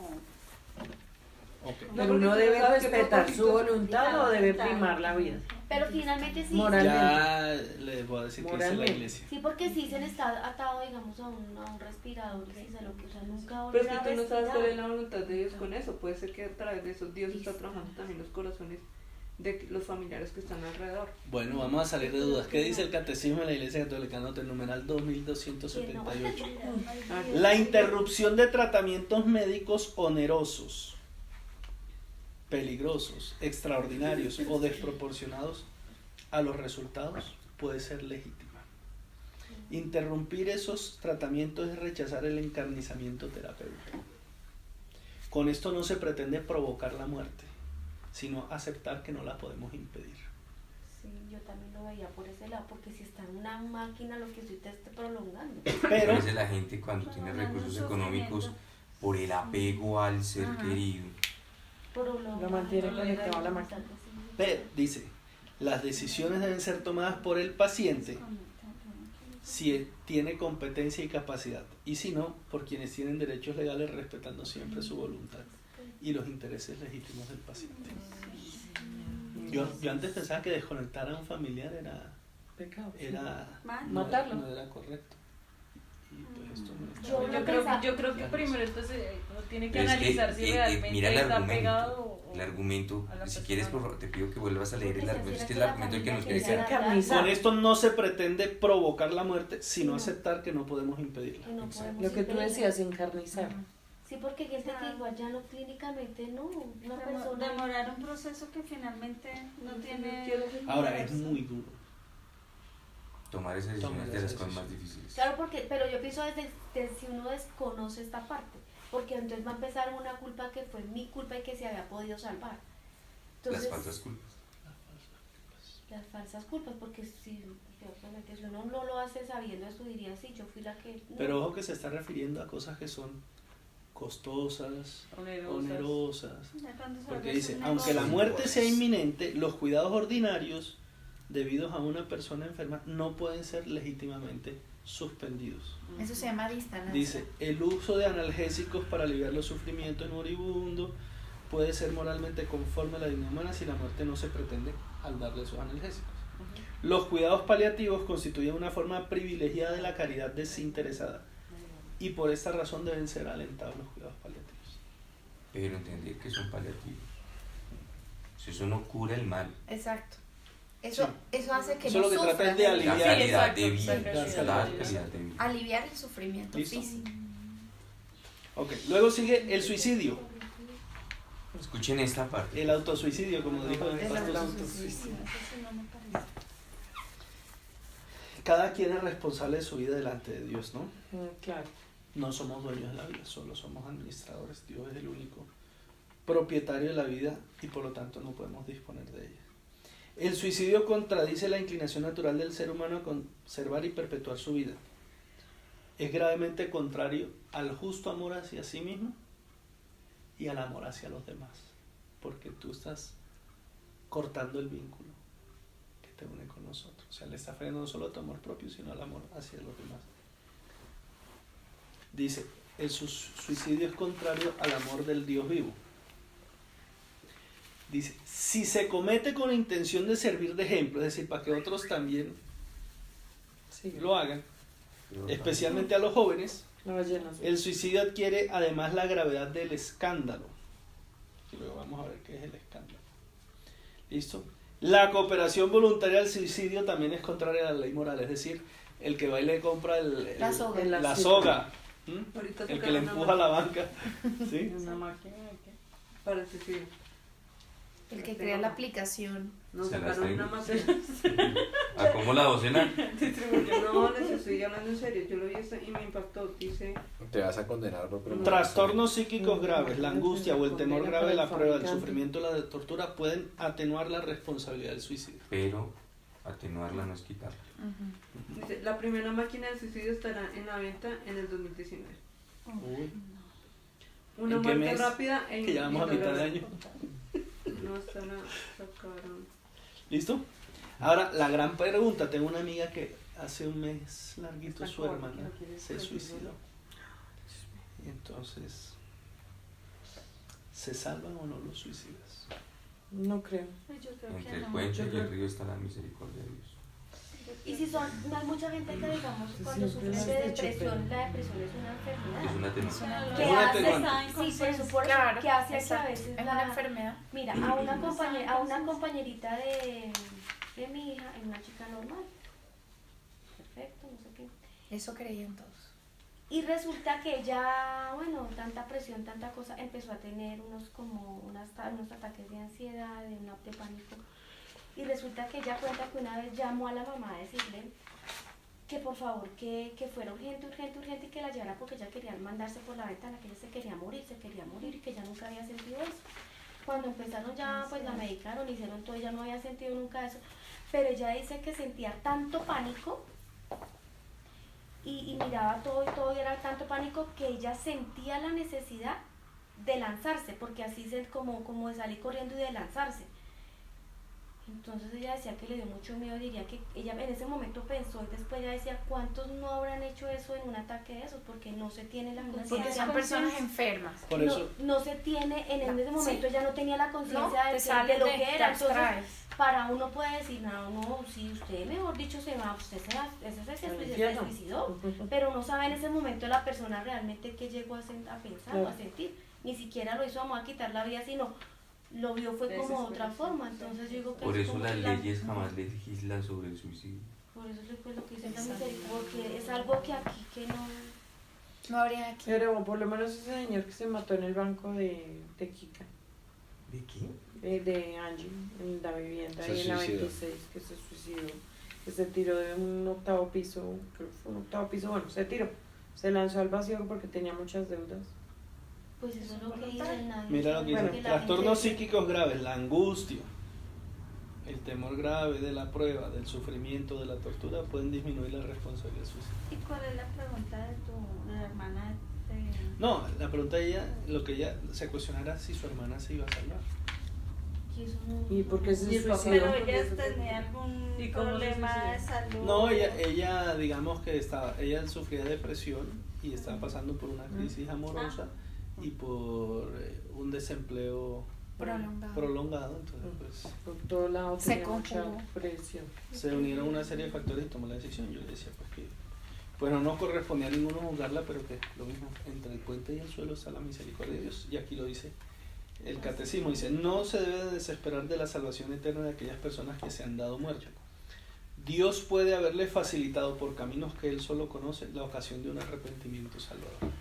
Ok. Pero uno debe respetar su voluntad o debe primar la vida. Pero finalmente sí. Moralmente. Ya les voy a decir que dice la Moralmente. iglesia. Sí, porque sí se le está atado, digamos, a un respirador, y si se lo quita nunca Pero es volverá que a tú no sabes cuál es respirar. la voluntad de Dios con eso. Puede ser que a través de eso Dios está trabajando también los corazones de los familiares que están alrededor. Bueno, vamos a salir de dudas. ¿Qué dice el Catecismo de la Iglesia Católica? Nota el numeral 2278. La interrupción de tratamientos médicos onerosos, peligrosos, extraordinarios o desproporcionados a los resultados puede ser legítima. Interrumpir esos tratamientos es rechazar el encarnizamiento terapéutico. Con esto no se pretende provocar la muerte, sino aceptar que no la podemos impedir. Sí, yo también lo veía por ese lado, porque si está en una máquina lo que estoy te está prolongando. A Pero veces la gente cuando tiene recursos económicos, por el apego al ser querido, Lo mantiene conectado a la máquina. dice, las decisiones deben ser tomadas por el paciente si tiene competencia y capacidad, y si no, por quienes tienen derechos legales respetando siempre su voluntad y los intereses legítimos del paciente. Yo antes pensaba que desconectar a un familiar Pecado. Matarlo. no era correcto. Y pues esto no está Yo bien. Yo creo que primero entonces uno tiene que pero es analizar si realmente mira el está argumento, pegado o el argumento, a la si persona. quieres por favor, te pido que vuelvas a leer el Porque argumento, es que es el la argumento el que nos familia quiere quiere quedar. Encarnizar. Con esto no se pretende provocar la muerte, sino No. aceptar que no podemos impedirla. Que no podemos Lo que tú impedirlo. decías, encarnizar. Sí, porque hay gente que igual ya no clínicamente, no, una persona... Demorar un proceso que finalmente no tiene... Ahora, es muy duro. Tomar esas decisiones Tomar de las esas cosas más decisiones. difíciles. Claro, porque, pero yo pienso desde si uno desconoce esta parte, porque entonces va a empezar una culpa que fue mi culpa y que se había podido salvar. Entonces, Las falsas culpas. las falsas culpas, porque si, obviamente, si uno no lo hace sabiendo eso, diría, sí, yo fui la que... no. Pero ojo que se está refiriendo a cosas que son costosas, onerosas. Porque dice, aunque la muerte sea inminente, los cuidados ordinarios debidos a una persona enferma no pueden ser legítimamente suspendidos. Eso se llama distanancia. Dice, el uso de analgésicos para aliviar los sufrimientos en moribundo puede ser moralmente conforme a la dignidad humana si la muerte no se pretende al darle esos analgésicos. Los cuidados paliativos constituyen una forma privilegiada de la caridad desinteresada y por esta razón deben ser alentados los cuidados paliativos. Pero entender que son paliativos. Si eso no cura el mal, Exacto. Eso hace que Eso no lo que trata sufras. es de la aliviar. calidad de vida, La la calidad. calidad de vida. Aliviar el sufrimiento ¿Listo? físico. Ok, luego sigue el suicidio, Escuchen esta parte. el autosuicidio, como dijo el El pastor. autosuicidio. Cada quien es responsable de su vida delante de Dios, ¿no? Claro. No somos dueños de la vida, solo somos administradores. Dios es el único propietario de la vida y por lo tanto no podemos disponer de ella. El suicidio contradice la inclinación natural del ser humano a conservar y perpetuar su vida. Es gravemente contrario al justo amor hacia sí mismo y al amor hacia los demás, porque tú estás cortando el vínculo que te une con nosotros. O sea, le estás frenando no solo a tu amor propio, sino al amor hacia los demás. Dice, el suicidio es contrario al amor del Dios vivo. Dice, si se comete con la intención de servir de ejemplo, es decir, para que otros también Sí. lo hagan, especialmente a los jóvenes, La ballena azul. el suicidio adquiere además la gravedad del escándalo. Luego vamos a ver qué es el escándalo. ¿Listo? La cooperación voluntaria al suicidio también es contraria a la ley moral, es decir, el que va y le compra La soga. la soga, ¿m? Ahorita El que sacaron le una empuja a la banca, ¿sí? una máquina de qué. para el suicidio. El que crea la aplicación. Nos Se las sacaron una tengo. máquina. ¿A cómo la docena? No, les estoy hablando en serio. Yo lo vi y me impactó. Dice, Te vas a condenar por preguntar. Trastornos psíquicos graves, la angustia o el temor grave de la prueba, el sufrimiento o la tortura pueden atenuar la responsabilidad del suicidio. Pero atenuarla no es quitarla. dice, la primera máquina de suicidio estará en la venta en el 2019. Uy, Una ¿en qué muerte mes? rápida que llevamos a mitad de año. No estará, sacaron. ¿Listo? Ahora, la gran pregunta, tengo una amiga que hace un mes larguito su hermana se suicidó. Y entonces, ¿se salvan o no los suicidas? No creo. Pues yo creo Entre que el no. puente Yo y el creo- río está la misericordia de Dios. Y si son, no hay mucha gente que digamos cuando siempre sufre lo de has dicho, depresión, pero- la depresión es una enfermedad. Es una temática. Que Es una hace, atenuante. sí, por eso, Claro, que hace que a exacto. veces Es una enfermedad. mira, a una compañerita de mi hija, es una chica normal. Perfecto, no sé qué. Eso creían todos. Y resulta que ella, bueno, tanta presión, tanta cosa, empezó a tener unos ataques de ansiedad, de pánico. Y resulta que ella cuenta que una vez llamó a la mamá a decirle que por favor que fuera urgente y que la llevara porque ella quería mandarse por la ventana, que ella se quería morir y que ella nunca había sentido eso. Cuando empezaron ya, pues la medicaron, hicieron todo, ella no había sentido nunca eso, pero ella dice que sentía tanto pánico y miraba todo y era tanto pánico que ella sentía la necesidad de lanzarse, porque así como de salir corriendo y de lanzarse. Entonces ella decía que le dio mucho miedo, diría que ella en ese momento pensó y después ella decía, ¿cuántos no habrán hecho eso en un ataque de esos? Porque no se tiene la Porque conciencia. son personas enfermas. Por eso, No se tiene, en ese momento Sí. ella no tenía la conciencia No, de, te sale de lo de- que te era. Entonces, abstraes. para uno puede decir, no, si usted mejor dicho se va, usted se infierno. suicidó. Pero no sabe en ese momento la persona realmente que llegó a pensar o Claro. a sentir. Ni siquiera lo hizo vamos a quitar la vida, sino lo vio fue como de otra forma. Entonces yo digo que Por es eso como las que leyes jamás legislan sobre el suicidio. por eso es pues, lo que dice la misericordia, porque es algo que aquí que no. No habría aquí. Pero por lo menos ese señor que se mató en el banco de Kika, ¿De qué? de Angie, en la vivienda, Se ahí en la suicidó. 26, que se suicidó, que se tiró de un octavo piso, creo que fue un octavo piso, bueno, se tiró, se lanzó al vacío porque tenía muchas deudas. Pues eso es lo que dice nadie. mira lo que Bueno, dice, la trastornos gente- psíquicos graves, la angustia, el temor grave de la prueba, del sufrimiento, de la tortura, pueden disminuir la responsabilidad suicida. ¿Y cuál es la pregunta de tu hermana? No, la pregunta de ella, lo que ella se cuestionara si su hermana se iba a salvar. Y eso no. ¿Y por qué se Y el papá- suicidó? Pero ella tenía algún ¿Y cómo se problema de suicidó? salud. No, ella digamos que ella sufría de depresión y estaba pasando por una crisis amorosa y por un desempleo prolongado, entonces pues Por todos lados Se tenía mucha conjugó. presión. se unieron una serie de factores y tomó la decisión. Yo le decía pues que bueno, no correspondía a ninguno juzgarla, pero que lo mismo, entre el puente y el suelo está la misericordia de Dios, y aquí lo dice el catecismo, dice, no se debe desesperar de la salvación eterna de aquellas personas que se han dado muerte. Dios puede haberle facilitado por caminos que él solo conoce la ocasión de un arrepentimiento salvador.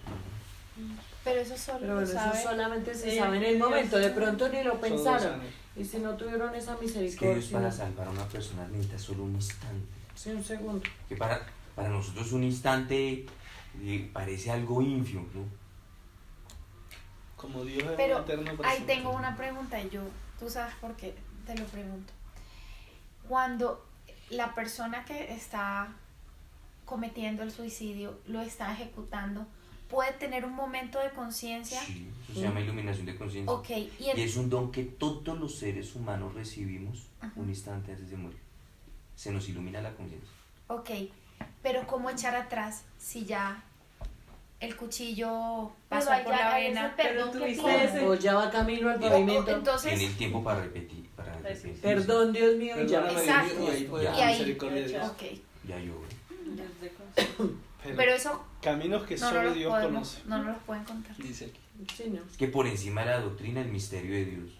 Pero eso solo Pero lo bueno, eso sabe. solamente se Ella sabe en el pidió momento, de eso. pronto ni lo Solo pensaron. sabe. Y si no tuvieron esa Es que Dios misericordia, para salvar a una persona necesita solo un instante. sí, un segundo. Que para nosotros un instante parece algo ínfimo, ¿no? Como Dios es Pero un eterno ahí presente. tengo una pregunta y tú sabes por qué te lo pregunto. Cuando la persona que está cometiendo el suicidio lo está ejecutando, puede tener un momento de conciencia. Sí, eso se llama iluminación de conciencia. Ok, Y es un don que todos los seres humanos recibimos un instante antes de morir. Se nos ilumina la conciencia. ok, pero ¿cómo echar atrás si ya el cuchillo pasó Pero por la ahí es el vena? perdón Pero que tuviste pide. ese- O ya va camino al O- pavimento. Entonces, Tiene el tiempo para repetir. Para repetir. Perdón, Dios mío, y ya. Perdóname, Exacto. Dios mío, y ahí fue Ya. la Y ahí- misericordia de Dios. ok, Ya yo. Desde conciencia. pero eso Caminos que no solo nos Dios podemos, conoce. no nos los pueden contar. Dice aquí. Sí, ¿no? Es que por encima de la doctrina, el misterio de Dios.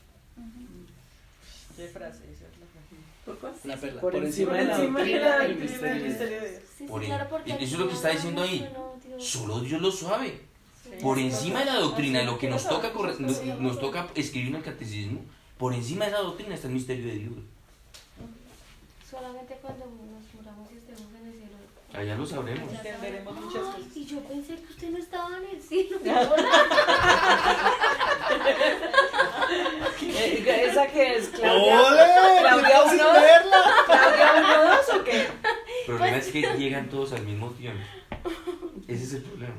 ¿Qué frase? Esa es la frase. La perla. Por encima de la Encima de doctrina, la el doctrina misterio del de Dios. misterio de Dios. Sí, Por claro, en- porque eso es aquí lo que está no diciendo ahí. no, Dios. Solo Dios lo sabe. Sí. Por encima de la doctrina, Así lo que nos quiero toca, saber muchas cosas. nos toca escribir en el catecismo, por encima de esa doctrina está el misterio de Dios. Solamente cuando nos muramos y estemos en el cielo. Allá lo sabremos. allá Entenderemos sabremos. muchas Ay, cosas. y yo pensé que usted no estaba en el cielo. ¿Esa que es? ¿Claudia? ¡Ole! ¿Claudia sin uno? verla! ¿Claudia 1-2 o qué? El problema es que llegan todos al mismo tiempo. Ese es el problema.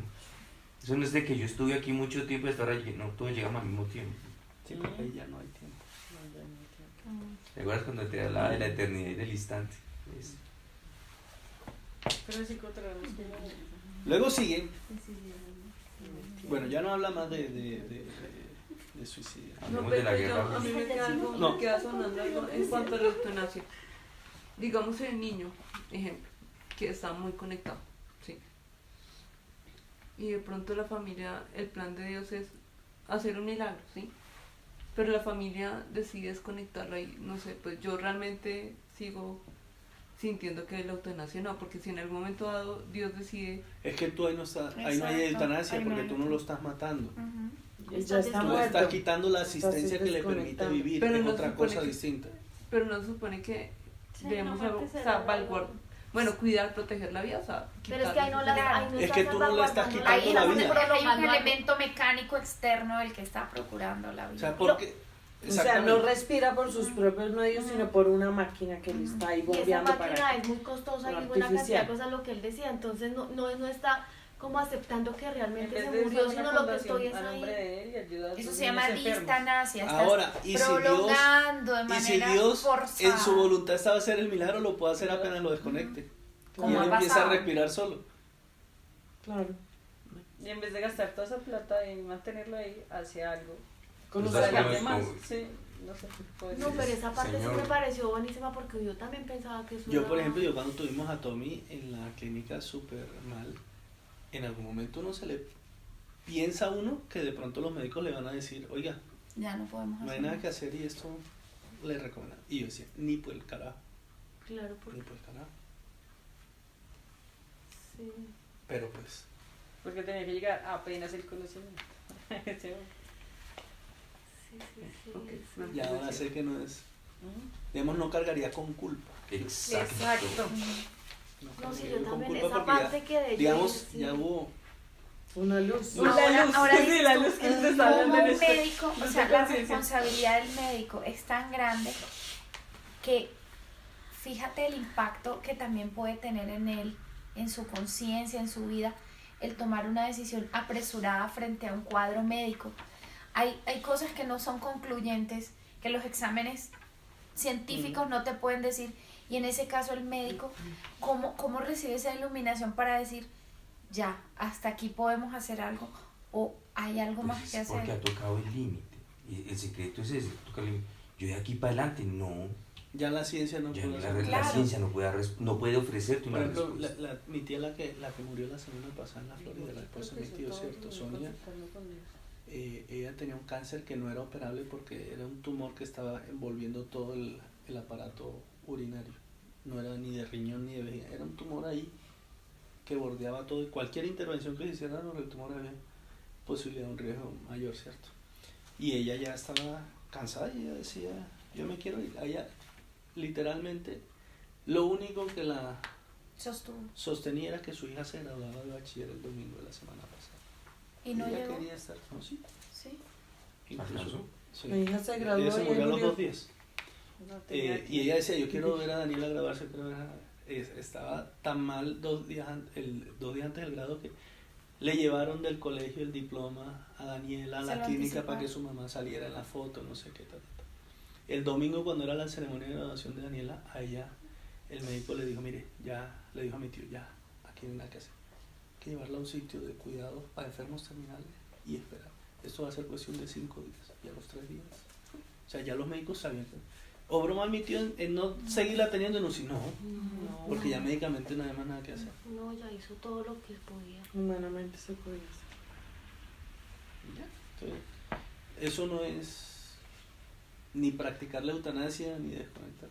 Eso no es de que yo estuve aquí mucho tiempo y hasta ahora no todos llegamos al mismo tiempo. Sí, porque ahí ya no hay tiempo. ¿Te acuerdas cuando te hablaba de la eternidad y del instante? Es- Pero sí encontraremos que Luego sigue, bueno, ya no habla más de de suicidio. No, Hablemos de la pero guerra. a mí me queda, algo, No. me queda sonando algo en cuanto a la eutanasia. Digamos el niño, ejemplo, que está muy conectado, ¿sí? Y de pronto la familia, el plan de Dios es hacer un milagro, ¿sí? Pero la familia decide desconectarla y no sé, pues yo realmente sigo sintiendo que la eutanasia no, porque si en algún momento dado Dios decide, Es que tú ahí no estás, ahí no hay Exacto, eutanasia ahí no porque hay tú no lo estás matando. Ujú. Él ya está Tú le muerto. estás quitando la asistencia Estás que le permite desconectando. vivir, Pero es no otra supone cosa que- distinta. pero no se supone que Sí, debemos no, porque se salvaguardar, bueno, cuidar, proteger la vida, o sea, Pero es que ahí no, la, Claro. ahí no Es que tú no le estás salvaguardando quitando Ahí la es un, vida. hay un elemento mecánico externo el que está procurando la O vida. sea, porque... O sea, no respira por sus propios medios, sino por una máquina que le está ahí Y esa bombeando máquina para... es muy costosa y para una cantidad de artificial. cosas, lo que él decía. Entonces no está como aceptando que En realmente vez se de murió, usar sino una lo que fundación estoy es a nombre ahí. de él y ayuda a Eso sus se llama niños enfermos. distanasia. Estás Ahora, y si Dios prolongando de Y manera si Dios forzada. en su voluntad estaba hacer el milagro, lo puede hacer apenas lo desconecte. Y Como él ha empieza pasado. a respirar solo. Claro. Y en vez de gastar toda esa plata en mantenerlo ahí, hace algo. Con Pues los das Para como- los demás. como- Sí, no sé. puede No, ser. pero esa parte Señor. sí me pareció buenísima porque yo también pensaba que eso Yo, era- por ejemplo, cuando tuvimos a Tommy en la clínica súper mal, en algún momento uno se le piensa a uno que de pronto los médicos le van a decir, oiga, Ya no podemos no hay hacer nada nada. que hacer y esto le recomiendan. Y yo decía, ni por el carajo, Claro, ni porque por el carajo. sí. Pero pues, Porque tenía que llegar apenas el conocimiento. Sí. Sí. ok, ya ahora sé que no es, Ujú. digamos, no cargaría con culpa. Exacto. Exacto. No No, sí, cargaría yo con también, culpa esa porque parte que de digamos, sí. ya hubo... Una luz. No. Ahora sí, la dices luz tú, que te está hablando como en un este- médico, o luz sea, de la conciencia. responsabilidad del médico es tan grande que fíjate el impacto que también puede tener en él, en su conciencia, en su vida, el tomar una decisión apresurada frente a un cuadro médico. Hay cosas que no son concluyentes, que los exámenes científicos no te pueden decir, y en ese caso el médico, ¿cómo recibe esa iluminación para decir, ya, hasta aquí podemos hacer algo, o hay algo Pues más que es porque ha hacer? tocado el límite. Y el secreto es ese, toca el límite. Yo de aquí para adelante no. Ya la ciencia no Ya puede la, hacer. la Claro. ciencia no puede ofrecerte Por una ejemplo, respuesta. mi tía la que murió la semana pasada en la Florida, la esposa de mi tío, ¿cierto? Sonia, ella tenía un cáncer que no era operable porque era un tumor que estaba envolviendo todo el aparato urinario. No era ni de riñón ni de vejiga, era un tumor ahí que bordeaba todo y cualquier intervención que se hiciera sobre el tumor había posibilidad de un riesgo mayor, ¿cierto? Y ella ya estaba cansada y ella decía, yo me quiero ir. Ella literalmente, lo único que la Sostuvo. sostenía era que su hija se graduaba de bachiller el domingo de la semana pasada. Y no ella llegó. quería estar, no, sí, Sí. incluso, ¿Acaso? sí. Mi hija se graduó Ella se y murió a él los murió. 2 días. No tenía Y ella decía, yo quiero ver a Daniela graduarse, quiero ver estaba tan mal 2 días, 2 días antes del grado que le llevaron del colegio el diploma a Daniela a Se la lo clínica anticiparon. para que su mamá saliera en la foto, no sé qué tal. El domingo cuando era la ceremonia de graduación de Daniela, a ella el médico le dijo, mire, ya, le dijo a mi tío, ya, aquí no hay nada que hacer. Hay que llevarla a un sitio de cuidado para enfermos terminales y esperar. Esto va a ser cuestión de 5 días y a los 3 días. O sea, ya los médicos sabían que... O broma mi tío en no seguirla teniendo, no, si no, porque ya médicamente no hay más nada que hacer. No, ya hizo todo lo que podía. Humanamente se podía hacer. Y ya. Entonces, eso no es ni practicar la eutanasia ni desconectar.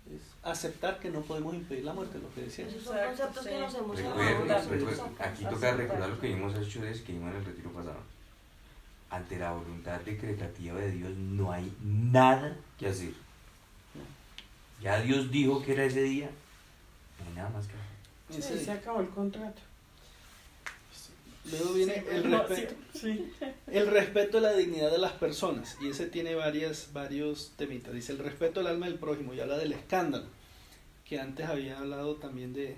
Es aceptar que no podemos impedir la muerte, lo que decía. Esos son Exacto, conceptos que sí. nos hemos Recuerden, ahorrado. recuerden, aquí toca recordar lo que vimos hecho desde que vimos en el retiro pasado. Ante la voluntad decretativa de Dios no hay nada que hacer. Ya Dios dijo que era ese día, no hay nada más que hacer. Ese- Sí, se acabó el contrato. Luego viene el respeto. Sí. El respeto a la dignidad de las personas, y ese tiene varios temitas. Dice el respeto al alma del prójimo, y habla del escándalo, que antes había hablado también de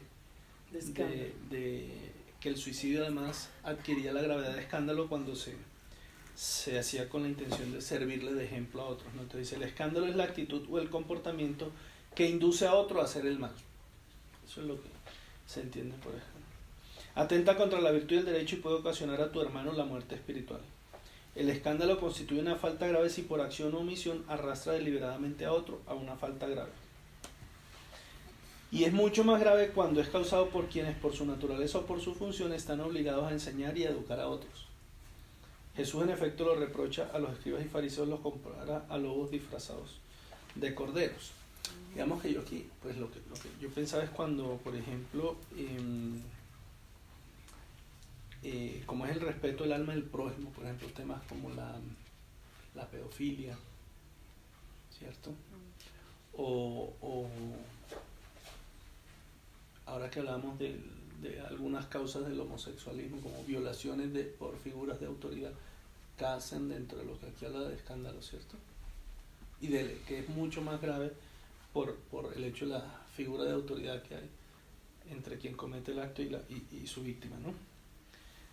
que el suicidio además adquiría la gravedad de escándalo cuando se hacía con la intención de servirle de ejemplo a otros, ¿no? Entonces dice, el escándalo es la actitud o el comportamiento que induce a otro a hacer el mal. Eso es lo que se entiende por ejemplo. Atenta contra la virtud y el derecho y puede ocasionar a tu hermano la muerte espiritual. El escándalo constituye una falta grave si por acción o omisión arrastra deliberadamente a otro a una falta grave. Y es mucho más grave cuando es causado por quienes por su naturaleza o por su función están obligados a enseñar y a educar a otros. Jesús en efecto lo reprocha a los escribas y fariseos, los compara a lobos disfrazados de corderos. Digamos que yo aquí, pues lo que yo pensaba es cuando, por ejemplo, como es el respeto del alma del prójimo, por ejemplo, temas como la pedofilia, ¿cierto? O ahora que hablamos de algunas causas del homosexualismo, como violaciones por figuras de autoridad, casen dentro de lo que aquí habla de escándalo, ¿cierto? Y que es mucho más grave por el hecho de la figura de autoridad que hay entre quien comete el acto y su víctima, ¿no?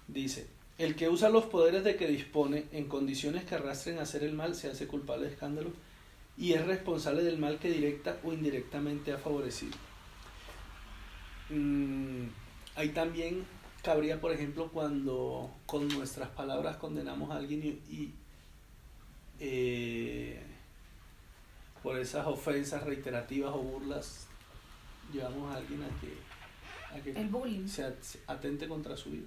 Dice, el que usa los poderes de que dispone en condiciones que arrastren a hacer el mal se hace culpable de escándalo y es responsable del mal que directa o indirectamente ha favorecido. Ahí también cabría, por ejemplo, cuando con nuestras palabras condenamos a alguien y por esas ofensas reiterativas o burlas llevamos a alguien a que El bullying. se atente contra su vida.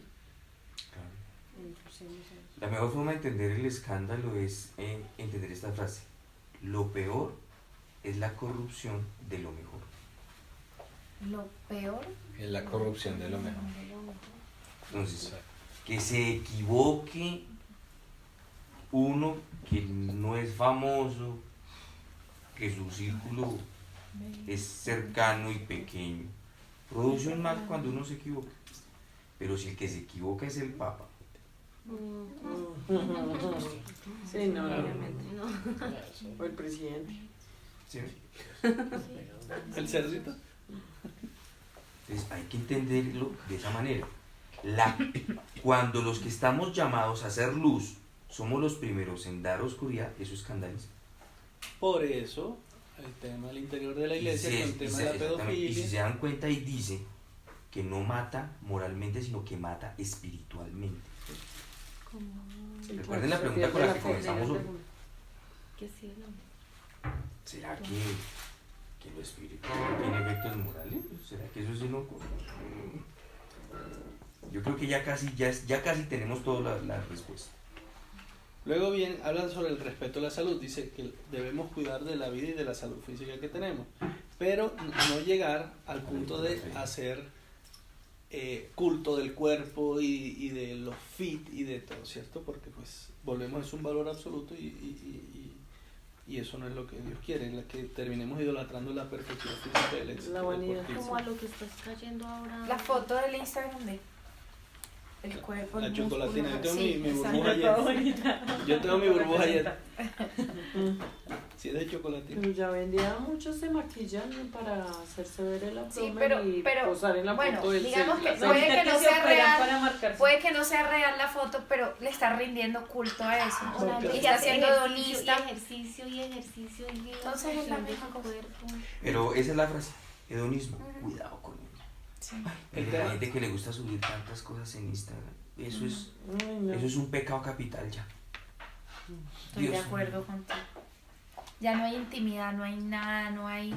La mejor forma de entender el escándalo es entender esta frase: lo peor es la corrupción de lo mejor. Lo peor Es la corrupción de lo mejor. Entonces, que se equivoque uno que no es famoso, que su círculo es cercano y pequeño, produce un mal cuando uno se equivoca. Pero si el que se equivoca es el Papa, Sí, no, o el presidente. ¿sí? El cerdito. Entonces hay que entenderlo de esa manera. Cuando los que estamos llamados a hacer luz somos los primeros en dar oscuridad, eso escandaliza. Por eso, el tema del interior de la iglesia, con el tema de la Y si se pedofilia. dan cuenta, y dice que no mata moralmente, sino que mata espiritualmente. Sí, Recuerden claro, la pregunta con la que pierde comenzamos hoy. Que sí, no. ¿Será que lo espiritual tiene efectos morales? ¿Será que eso sí no ocurre? Yo creo que ya casi tenemos toda la respuesta. Luego bien, hablan sobre el respeto a la salud. Dice que debemos cuidar de la vida y de la salud física que tenemos, pero no llegar al punto de hacer culto del cuerpo y de los fit y de todo, ¿cierto? Porque pues volvemos, es un valor absoluto y eso no es lo que Dios quiere, en la que terminemos idolatrando la perfección física del éxito La vanidad. deportivo. Como a lo que estás cayendo ahora. La foto del Instagram de el cuerpo, La el chocolatina, yo tengo músculo. mi Sí, burbuja exacto. ayer. Yo tengo mi burbuja ayer. Sí, es de chocolatina. Pero ya vendía muchos se maquillan para hacerse ver el abdomen Sí, pero y posar en la bueno, foto del digamos que celular. puede que no sea real, para marcarse. puede que no sea real la foto, pero le está rindiendo culto a eso. O sea, Porque Y está siendo ejercicio, donista. ejercicio y Entonces es la de misma tu cosa. cuerpo. Pero esa es la frase, hedonismo. Ujú. Cuidado con ella. Sí. Pero la gente que le gusta subir tantas cosas en Instagram, eso es Ay, no. Eso es un pecado capital ya. Estoy de acuerdo contigo. Ya no hay intimidad, no hay nada, no hay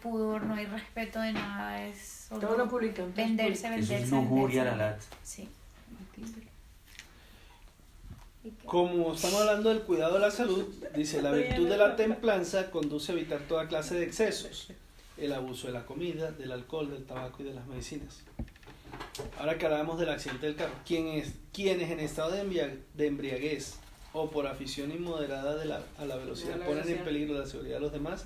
pudor, no hay respeto de nada, es solo Todo lo publican. venderse, Eso es venderse. lujuria la venderse. lata. Sí. Como estamos hablando del cuidado de la salud, dice, la virtud de la templanza conduce a evitar toda clase de excesos, el abuso de la comida, del alcohol, del tabaco y de las medicinas. Ahora que hablamos del accidente del carro, quienes en estado de embriaguez o por afición inmoderada a la velocidad ponen en peligro la seguridad de los demás,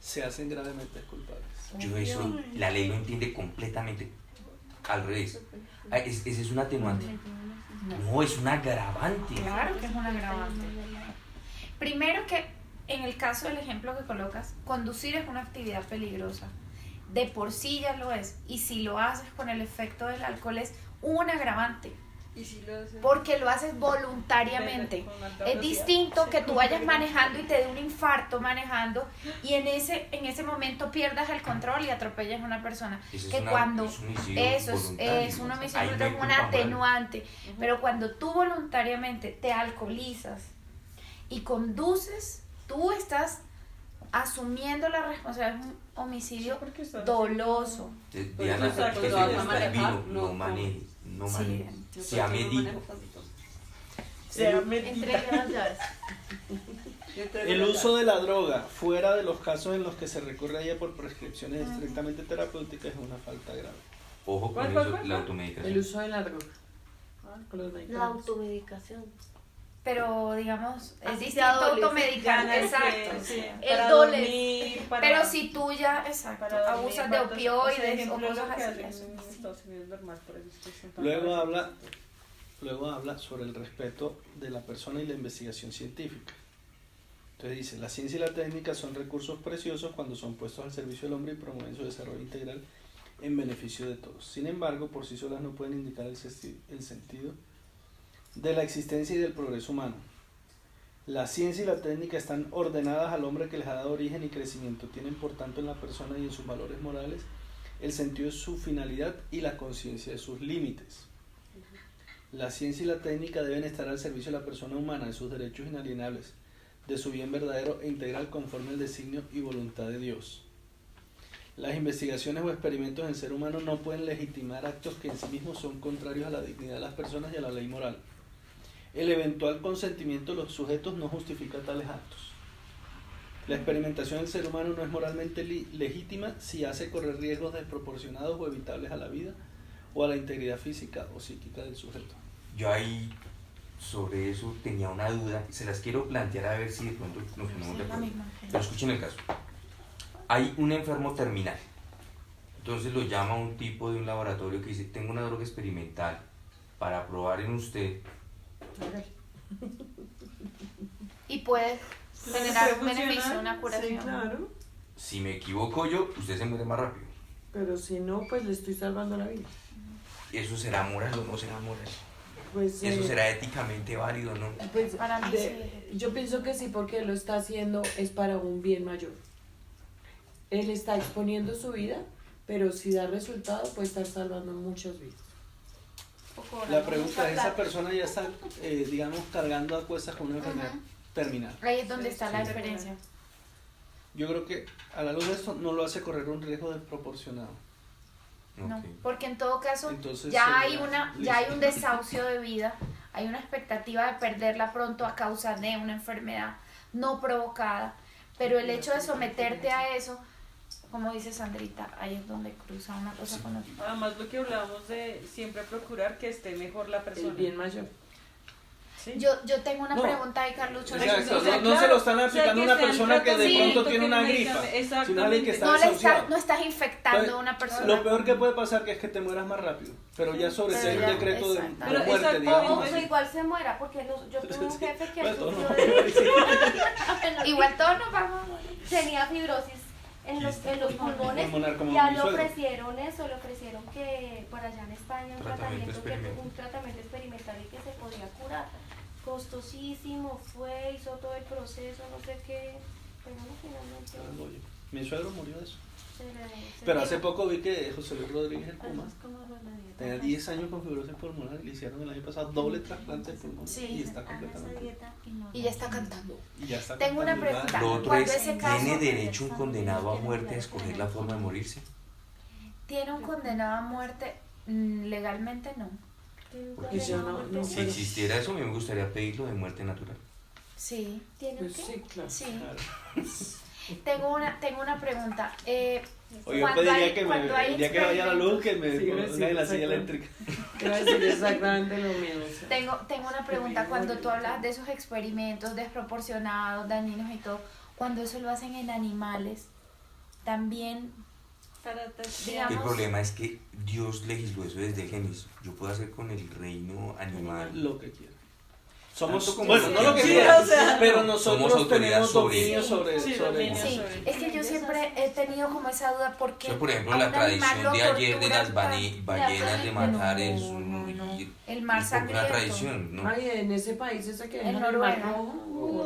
se hacen gravemente culpables. Yo eso, la ley lo entiende completamente al revés. Ese es un atenuante. No, es un agravante. Claro que es un agravante. Primero que en el caso del ejemplo que colocas, conducir es una actividad peligrosa. De por sí ya lo es. Y si lo haces con el efecto del alcohol es un agravante. ¿Y si lo haces? porque lo haces voluntariamente. Con alta Es velocidad. distinto que tú vayas manejando y te dé un infarto manejando y en ese momento pierdas el control y atropellas a una persona. Ese Que es cuando es un homicidio eso voluntario. es un homicidio, Ahí no hay es culpa una moral. atenuante, pero cuando tú voluntariamente te alcoholizas y conduces, tú estás asumiendo la responsabilidad de un homicidio Porque estás doloso. Diana, Por eso, que cuando se vas a está el manejar, vino, no no manejes, no Sí. manejes. Yo Se ha por eso no medido. manejo casi todo. Sea Entrega las llaves. Yo entrego El las uso llaves. de la droga, fuera de los casos en los que se recurre a ella por prescripciones estrictamente terapéuticas, es una falta grave. Ojo con ¿Cuál, eso, cuál, la cuál? automedicación. El uso de la droga. Con los La medicamentos. automedicación. Pero digamos, es Así distinto sea adolescente. automedicar, Ganas de- exacto. sí, El para dólar. dormir, para, Pero si tú ya, exacto, para dormir, abusas de para- o sea, opioides o ejemplo, lo cosas que así. hacen eso en sí. Estados Unidos es normal, por eso es que son tan Luego graves. habla sobre el respeto de la persona y la investigación científica. Entonces dice, la ciencia y la técnica son recursos preciosos cuando son puestos al servicio del hombre y promueven su desarrollo integral en beneficio de todos. Sin embargo, por sí solas no pueden indicar el sentido de la existencia y del progreso humano. La ciencia y la técnica están ordenadas al hombre que les ha dado origen y crecimiento. Tienen por tanto en la persona y en sus valores morales el sentido de su finalidad y la conciencia de sus límites. La ciencia y la técnica deben estar al servicio de la persona humana, de sus derechos inalienables, de su bien verdadero e integral conforme al designio y voluntad de Dios. Las investigaciones o experimentos en ser humano no pueden legitimar actos que en sí mismos son contrarios a la dignidad de las personas y a la ley moral. El eventual consentimiento de los sujetos no justifica tales actos. La experimentación del ser humano no es moralmente legítima si hace correr riesgos desproporcionados o evitables a la vida o a la integridad física o psíquica del sujeto. Yo ahí sobre eso tenía una duda, se las quiero plantear a ver si de pronto nos ponemos Sí, de es la acuerdo. misma. Pero escuchen el caso. Hay un enfermo terminal. Entonces lo llama un tipo de un laboratorio que dice, tengo una droga experimental para probar en usted. Y puede generar un beneficio, una curación. Sí, claro. Si me equivoco yo, usted se muere más rápido. Pero si no, pues le estoy salvando la vida. ¿Eso será moral o no será moral? Pues, ¿Eso será éticamente válido o no? pues, Para mí yo pienso que sí, porque lo está haciendo es para un bien mayor. Él está exponiendo su vida, pero si da resultado puede estar salvando muchas vidas. La pregunta es, ¿esa persona ya está, digamos, cargando a cuestas con una enfermedad terminal? Ahí es donde está la Sí. diferencia. Yo creo que a la luz de esto no lo hace correr un riesgo desproporcionado. No, Ok. porque en todo caso Entonces, ya sería hay un desahucio de vida, hay una expectativa de perderla pronto a causa de una enfermedad no provocada, pero el hecho de someterte a eso, como dice Sandrita, ahí es donde cruza una cosa con otra. Además, lo que hablábamos de siempre procurar que esté mejor la persona. El bien mayor. ¿Sí? Yo tengo una No. pregunta ahí, Carlucho. Exacto, O sea, no se claro, lo están aplicando a una esté en persona que de tratamiento, pronto que tiene una el gripa, medicamento- sino alguien que está No desahuciado. no estás infectando Entonces, a una persona. Lo peor que puede pasar que es que te mueras más rápido, pero ya sobre Pero el ya, decreto de exacto. muerte, Pero digamos O así. igual se muera, porque yo tuve un jefe que Bueno, todos sufrió nos de morimos. Igual todos nos vamos a morir. tenía fibrosis en los pulmones. Pulmonar como Ya mi le suegro. ofrecieron eso, le ofrecieron que por allá en España Tratamiento experimental. un tratamiento experimental y que se podía curar. Costosísimo, hizo todo el proceso, no sé qué, pero no, finalmente Mi suegro murió de eso. se Pero le- hace poco vi que José Luis Rodríguez el Puma Además, como la dieta. tenía 10 años con fibrosis pulmonar y le hicieron el año pasado doble trasplante de pulmón Sí. y está Haga esa completamente dieta y no- Y ya está cantando. y ya está Tengo una completamente pregunta. Lo otro Cuando es, ese caso- ¿tiene derecho un condenado a muerte a escoger la forma de morirse? ¿Tiene un condenado a muerte? Legalmente no. Porque yo no Si existiera eso, me gustaría pedirlo de muerte natural. Sí, ¿Tiene Pues qué? sí, claro. sí. Claro. Tengo una pregunta. O yo Cuando pediría hay- que cuando hay el día que vaya la luz que me Sí, pongan en la sí, silla exacto. eléctrica. Quiero decir exactamente lo mismo. o sea. Tengo una pregunta. Cuando tú hablas de esos experimentos desproporcionados, dañinos y todo, cuando eso lo hacen en animales, también, Para testear. digamos, El problema es que Dios legisló eso desde Génesis. Yo puedo hacer con el reino animal. Lo que quiera. Somos, Tanto como bueno, sí, no lo que sí, quiera, o sea, pero somos nosotros autoridad tenemos sobre dominio eso. sobre, Sí, sobre dominio. sí, sobre- es que yo siempre siempre he tenido como esa duda porque O sea, por ejemplo, a la un animal tradición lo de ayer de las torturan tan- ballenas de matar es No, no, no. y- El y mar por una sangriento. tradición, ¿no? Ay, en ese país ese que En dejan el Noruega. mar rojo,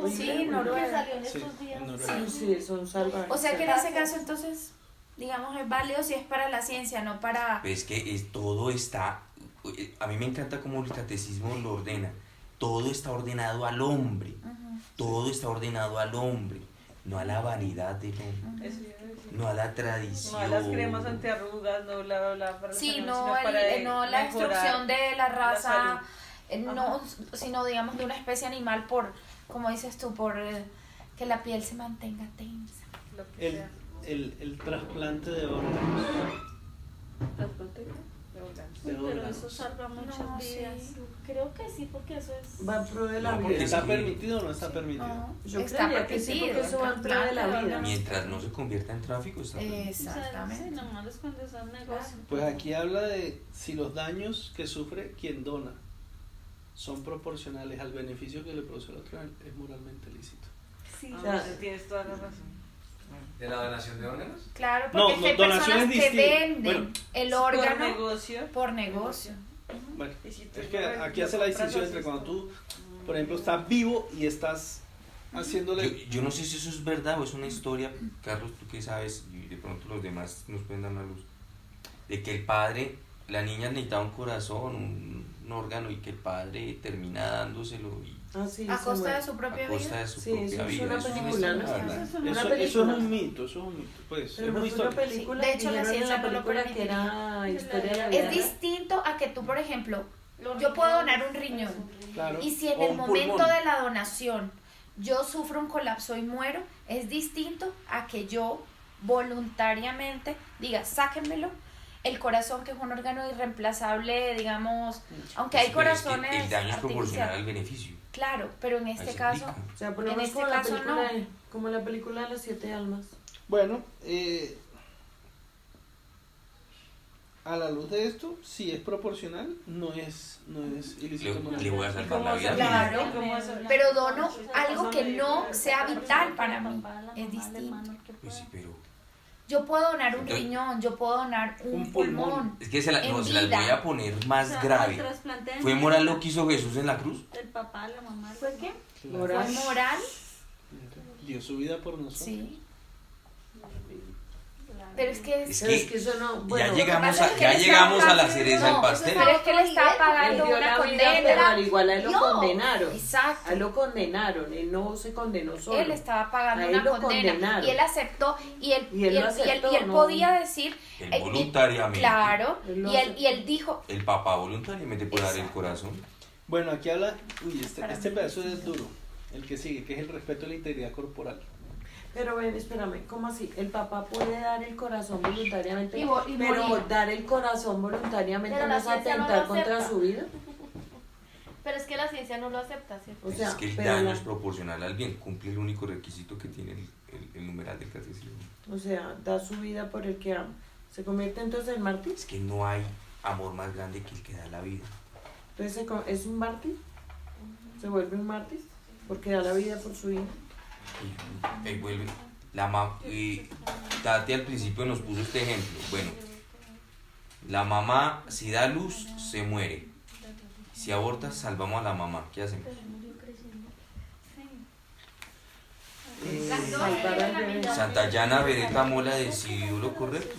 horrible, Sí, horrible. Noruega. Que salió en Sí, estos días. en Noruega. Sí, sí, son salvajes. O sea que en ese caso entonces, digamos, es válido si es para la ciencia, no para... Es que todo está, a mí me encanta cómo el catecismo lo ordena, todo está ordenado al hombre, Ujú. todo está ordenado al hombre, no a la vanidad del hombre, Eso iba a decir. no a la tradición. No a las cremas antiarrugas, no bla bla bla para Sí, los no, sino para no la mejorar destrucción de la raza, salud. no, sino digamos de una especie animal por, como dices tú, por que la piel se mantenga tensa. lo que El, sea. el trasplante de órganos. ¿Trasplante? De órganos. De Pero órganos. eso salva muchas No, vidas. sí. Creo que sí, porque eso es... Va en pro de la No, vida. porque ¿Está sí. permitido o no está permitido? No, Yo está creería que sí, porque eso va en pro de la vida. Mientras no se convierta en tráfico, está permitido. O sea, Exactamente. sí, lo malo es cuando son negocios. Pues aquí habla de si los daños que sufre quien dona son proporcionales al beneficio que le produce el otro, es moralmente lícito. Sí. Ah, O sea, pues tienes toda la razón. ¿De la donación de órganos? Claro, No, porque es que hay donaciones personas que distintas. venden Bueno, el Por órgano negocio. por negocio. Bueno, Y si tú es que lo aquí hace la compras distinción así, entre cuando tú, Mm. por ejemplo, estás vivo y estás haciéndole... Yo no sé si eso es verdad o es una historia, Carlos, tú que sabes, y de pronto los demás nos pueden dar una luz, de que el padre, la niña necesitaba un corazón, un órgano, y que el padre termina dándoselo y Ah, sí, A se costa de muere. su a propia costa vida. de su Sí, propia eso es vida. una Eso es una película, historia, ¿no? ¿verdad? Eso es una Eso es película. un mito, eso es un mito. Pues, es Pero una no fue una historia. película, De hecho, la dijeron en ciencia la no lo película que permitiría. era historia de la vida Es real. distinto a que tú, por ejemplo, yo puedo donar un riñón. Claro. Y si en O el un momento pulmón. de la donación yo sufro un colapso y muero, es distinto a que yo voluntariamente diga, sáquenmelo. El corazón, que es un órgano irreemplazable, digamos, aunque hay Pero es que corazones el daño es proporcional al artificiales. beneficio. Claro, pero en Ahí este se caso, aplica. O sea, por lo En menos este como la caso, película, no. como la película de las 7 almas. Bueno, a la luz de esto, si es proporcional, no es ilícito. Le voy a salvar la vida. Claro. ¿Cómo hacer? pero dono algo que no sea vital para mí. Es distinto. Pues sí, pero Yo puedo donar un Entonces- riñón, yo puedo donar un Un pulmón. pulmón. es que se, En no, se las vida. voy a poner más O sea, grave. el trasplante de ¿Fue niños, moral lo que hizo Jesús en la cruz? El papá, la mamá. ¿Fue qué? Moral. ¿Fue moral? Dio su vida por nosotros. Sí. Pero es que Es Pero es que que eso no, ya bueno, llegamos pasa a, es que ya él está llegamos a la pagando- cereza del no, pastel. pero es que él está él pagando dio una la vida, pero condena. al igual a él lo No, condenaron. Exacto. A él lo condenaron, él no se condenó solo. Él estaba pagando A él una lo condena condenaron. y él aceptó y él, Y él lo aceptó, y él no. podía decir Él voluntariamente. claro Él lo y él dijo El papá voluntariamente puede dar el Exacto. corazón. Bueno, aquí habla, este pedazo es duro, el que sigue, que es el respeto a la integridad corporal. Pero ven, espérame, ¿cómo así? ¿El papá puede dar el corazón voluntariamente? Y pero morir. dar el corazón voluntariamente Pero no la es ciencia no atentar lo contra acepta. su vida. Pero es que la ciencia no lo acepta, ¿cierto? O sea, es que el pero daño la- es proporcional al bien. Cumple el único requisito que tiene el numeral del catecismo. O sea, da su vida por el que ama. ¿Se convierte entonces en mártir? Es que no hay amor más grande que el que da la vida. Entonces ¿es un mártir? ¿Se vuelve un mártir? Porque da la vida por su hija. Y ahí vuelve. Tati al principio nos puso este ejemplo. Bueno, la mamá, si da luz, se muere. Si aborta, salvamos a la mamá. ¿Qué hacemos? Salvar al bebé. Santayana Beretta Mola decidió lo correcto.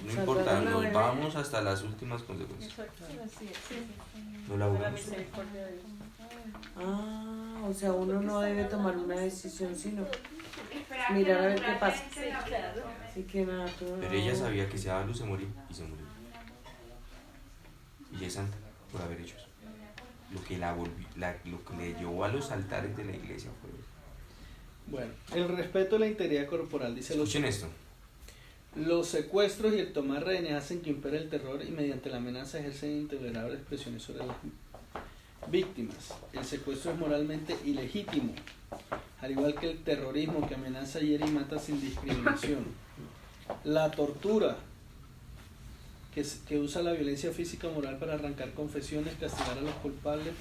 No Salvar importa, a la nos bebé. vamos hasta las últimas consecuencias. No la La buscamos. misericordia de Dios. Ah, o sea, uno no debe tomar una decisión, sino mirar a ver qué pasa. Así que nada, tú Pero ella sabía que si daba luz se moría y se murió. Y ella es santa por haber hecho eso. Lo que lo que le llevó a los altares de la iglesia fue eso. Bueno, el respeto a la integridad corporal, dice Escuchen esto. los secuestros y el tomar rehenes hacen que impere el terror y mediante la amenaza ejercen intolerables presiones sobre las víctimas. El secuestro es moralmente ilegítimo, al igual que el terrorismo que amenaza, hiere y mata sin discriminación. La tortura, que usa la violencia física o moral para arrancar confesiones, castigar a los culpables,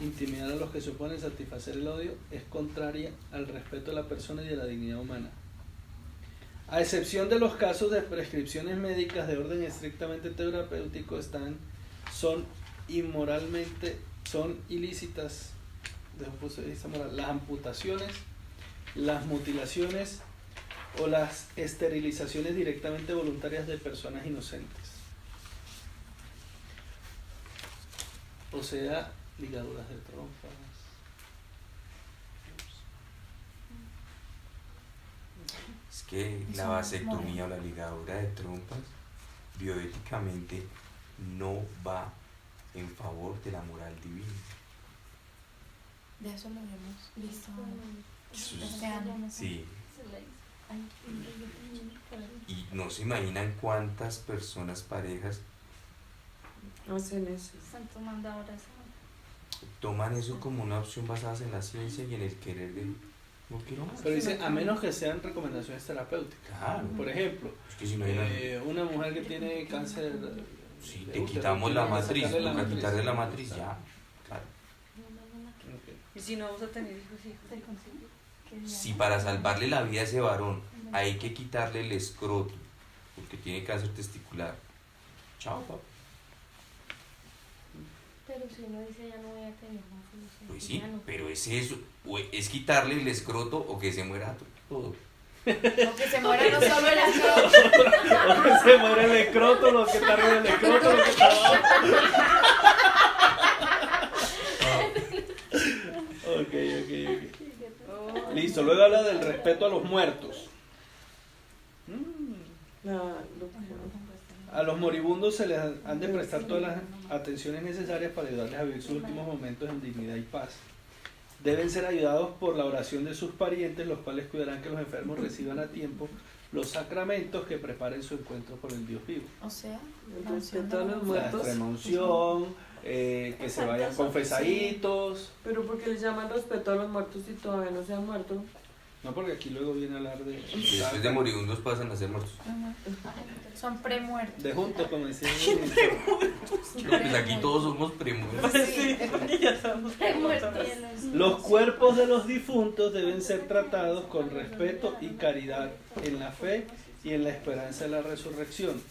intimidar a los que se oponen, satisfacer el odio, es contraria al respeto de la persona y de la dignidad humana. A excepción de los casos de prescripciones médicas de orden estrictamente terapéutico, son ilícitas desde un punto de vista moral las amputaciones, las mutilaciones o las esterilizaciones directamente voluntarias de personas inocentes. O sea, ligaduras de trompas. Es que la vasectomía o la ligadura de trompas bioéticamente no va en favor de la moral divina. De eso lo habíamos visto Eso este año. Sí. Y no se imaginan cuántas personas, parejas, Hacen eso. Están tomando ahora eso. toman eso como una opción basada en la ciencia y en el querer de no quiero más. Pero dice, a menos que sean recomendaciones terapéuticas. Claro. Por ejemplo, Es que si no hay una mujer que tiene cáncer, si de te útero, quitamos la tiene que matriz, sacarle la toca matriz. quitarle la matriz, ya. Claro. Ok. Y si no vamos a tener hijos, Si para salvarle la vida a ese varón hay que quitarle el escroto porque tiene cáncer testicular, chao, papá. Pero si uno dice ya no voy a tener más solución. Pues sí, ya no. pero es eso, o es quitarle el escroto o que se muera todo. O que se muera no solo el escroto. O que se muere el escroto, lo que está arriba del escroto, lo que está abajo. Ok. Listo, luego habla del respeto a los muertos. A los moribundos se les han de prestar todas las atenciones necesarias para ayudarles a vivir sus últimos momentos en dignidad y paz. Deben ser ayudados por la oración de sus parientes, los cuales cuidarán que los enfermos reciban a tiempo los sacramentos que preparen su encuentro con el Dios vivo. O sea, El respeto a los La muertos. extrema unción, que se vayan confesaditos. Pero porque les llaman respeto a los muertos si todavía no se han muerto. No, porque aquí luego viene a hablar de... Y después de moribundos pasan a ser muertos. son premuertos. De juntos, como decía. No, pues aquí todos somos premuertos. sí, porque ya estamos Los cuerpos de los difuntos deben ser tratados con respeto y caridad en la fe y en la esperanza de la resurrección.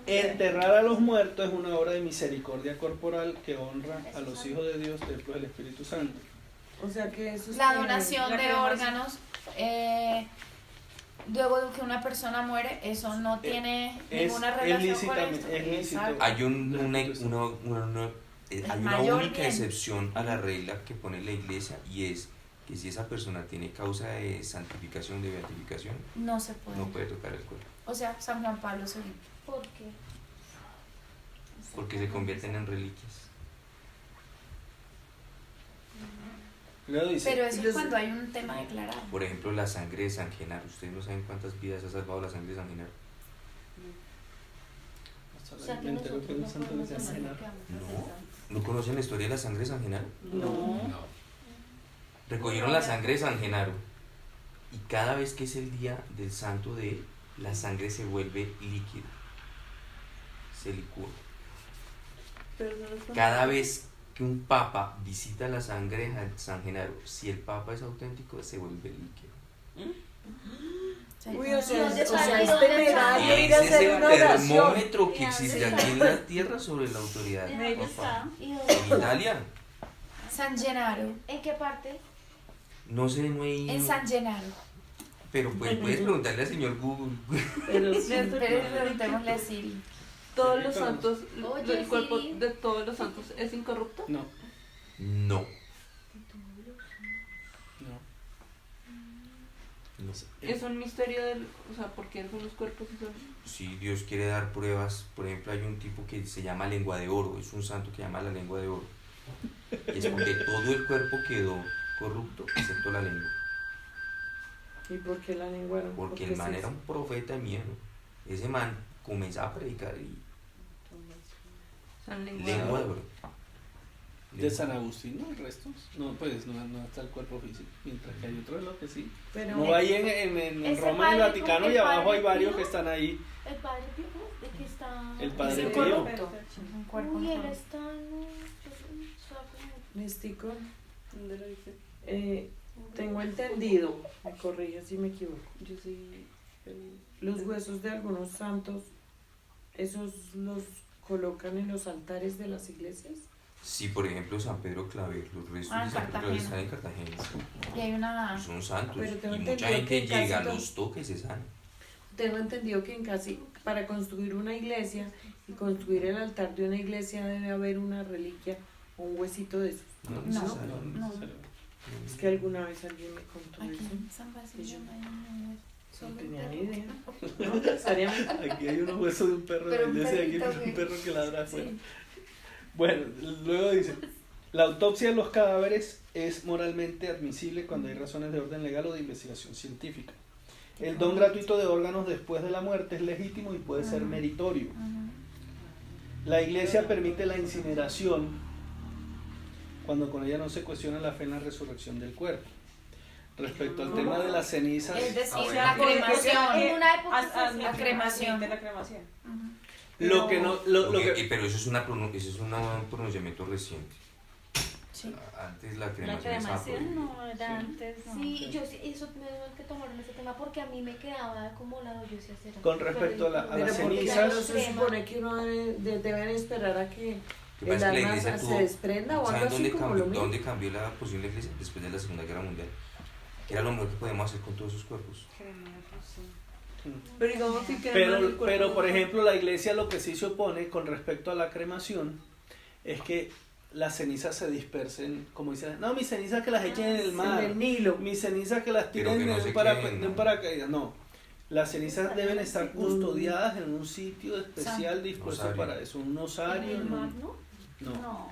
Enterrar a los muertos es una obra de misericordia corporal que honra a los hijos de Dios, templo del Espíritu Santo. O sea que eso es La que- donación la de cremación. órganos, luego de que una persona muere, eso no tiene ninguna relación con esto. es lícito. Exacto. Hay hay una mayor única bien. excepción a la regla que pone la iglesia y es que si esa persona tiene causa de santificación, de beatificación, No se puede. no puede tocar el cuerpo O sea, San Juan Pablo II. ¿Por qué? porque se convierten en reliquias. Luego dice, Pero eso es cuando hay un tema declarado. Por ejemplo, la sangre de San Genaro. Ustedes no saben cuántas vidas ha salvado la sangre de San Genaro. O sea que me entero que nosotros un no santo podemos le llama hacer lo Genaro. que vamos a hacer. ¿No conocen la historia de la sangre de San Genaro? No. Recogieron la sangre de San Genaro y cada vez que es el día del santo de él, la sangre se vuelve líquida, se licúa. Pero no lo Cada vez que un papa visita la sangre de San Genaro, si el papa es auténtico, se vuelve líquido. Uy, o sea, ¿Dónde o sea, está? es ¿Dónde temerario está? ir a Ese es hacer el una oración. termómetro que ¿Y existe dónde aquí en la tierra sobre la autoridad. ¿Y dónde Papá. está? ¿Y dónde? En Italia, San Genaro. ¿En qué parte? no sé, no hay. En San Genaro. Pero pues, puedes preguntarle al señor Google. Pero sí. Néstor, Pero preguntémosle a Siri. todos los santos, Oye, el cuerpo Siri. de todos los santos es incorrupto. No, No. no. No. Es un misterio del, o sea, porque algunos cuerpos sí son. Si Dios quiere dar pruebas, por ejemplo, hay un tipo que se llama lengua de oro, es un santo que llama la lengua de oro. Y es porque todo el cuerpo quedó corrupto, excepto la lengua. ¿Y por qué la lengua no? Porque ¿Por qué el man es era eso? un profeta de miedo. Ese man comenzaba a predicar y Son lengua de oro. De San Agustín, ¿no? ¿El resto? No, pues no está el cuerpo físico. Mientras que hay otro de lo que sí. Pero No hay en Ese Roma y el padre, Vaticano ¿con y qué abajo padre hay varios Pío? que están ahí. El padre Pío, ¿de qué está? El padre Es Pío. incorrupto. Un cuerpo Uy, él incorrupto. está, no, yo estaba como... místico. ¿Dónde lo dice? Tengo entendido, me corrige si me equivoco, Yo sí. Los huesos de algunos santos, ¿esos los colocan en los altares de las iglesias? Sí, por ejemplo, San Pedro Claver, los restos Ah, de San Pedro Claver están en Cartagena. Cartagena. Y hay una... Son santos. Pero tengo Y mucha entendido gente que casi llega, todo- los toca y se sana. Tengo entendido que para construir una iglesia y construir el altar de una iglesia debe haber una reliquia o un huesito de esos. No, No, necesario. no. Es que alguna vez alguien me contó Aquí eso. en San Basilio no hay un- No tenía ni idea. No necesariamente. Aquí hay unos huesos de un perro Pero en un la iglesia, aquí perrito, hay un güey. perro que ladra afuera. Bueno, luego dice, la autopsia de los cadáveres es moralmente admisible cuando hay razones de orden legal o de investigación científica. El don gratuito de órganos después de la muerte es legítimo y puede ser meritorio. La iglesia permite la incineración cuando con ella no se cuestiona la fe en la resurrección del cuerpo. Respecto al tema de las cenizas, Es decir, bueno. la cremación. En una época se Admite La cremación. la cremación. lo que no, lo Ok, que, pero eso es un pronunciamiento reciente. Sí. Antes la La cremación estaba cremación prohibida. no era antes, no. Sí, yo sí, eso me dio que tomaron ese tema porque a mí me quedaba como la yo sí hacer. Con respecto a las Pero porque cenizas, no se supone que uno deben esperar a que Lo que el pasa es que la alma iglesia se tuvo- desprenda o algo ¿Saben así dónde como cambió, lo mismo? dónde cambió la posición de la iglesia? Después de la Segunda Guerra Mundial. Que era lo mejor que podíamos hacer con todos esos cuerpos. Pero digamos si queremos el cuerpo- pero por ejemplo la iglesia lo que sí se opone con respecto a la cremación es que las cenizas se dispersen, como dicen, no, mis cenizas que las echen en el mar, En el Nilo. mis cenizas que las Pero tiren que no de, se un para- queden, de un ¿no? paracaídas, no. Las cenizas deben estar custodiadas en un sitio especial dispuesto Osario. para eso, un osario. ¿En el mar, no, no? no. No.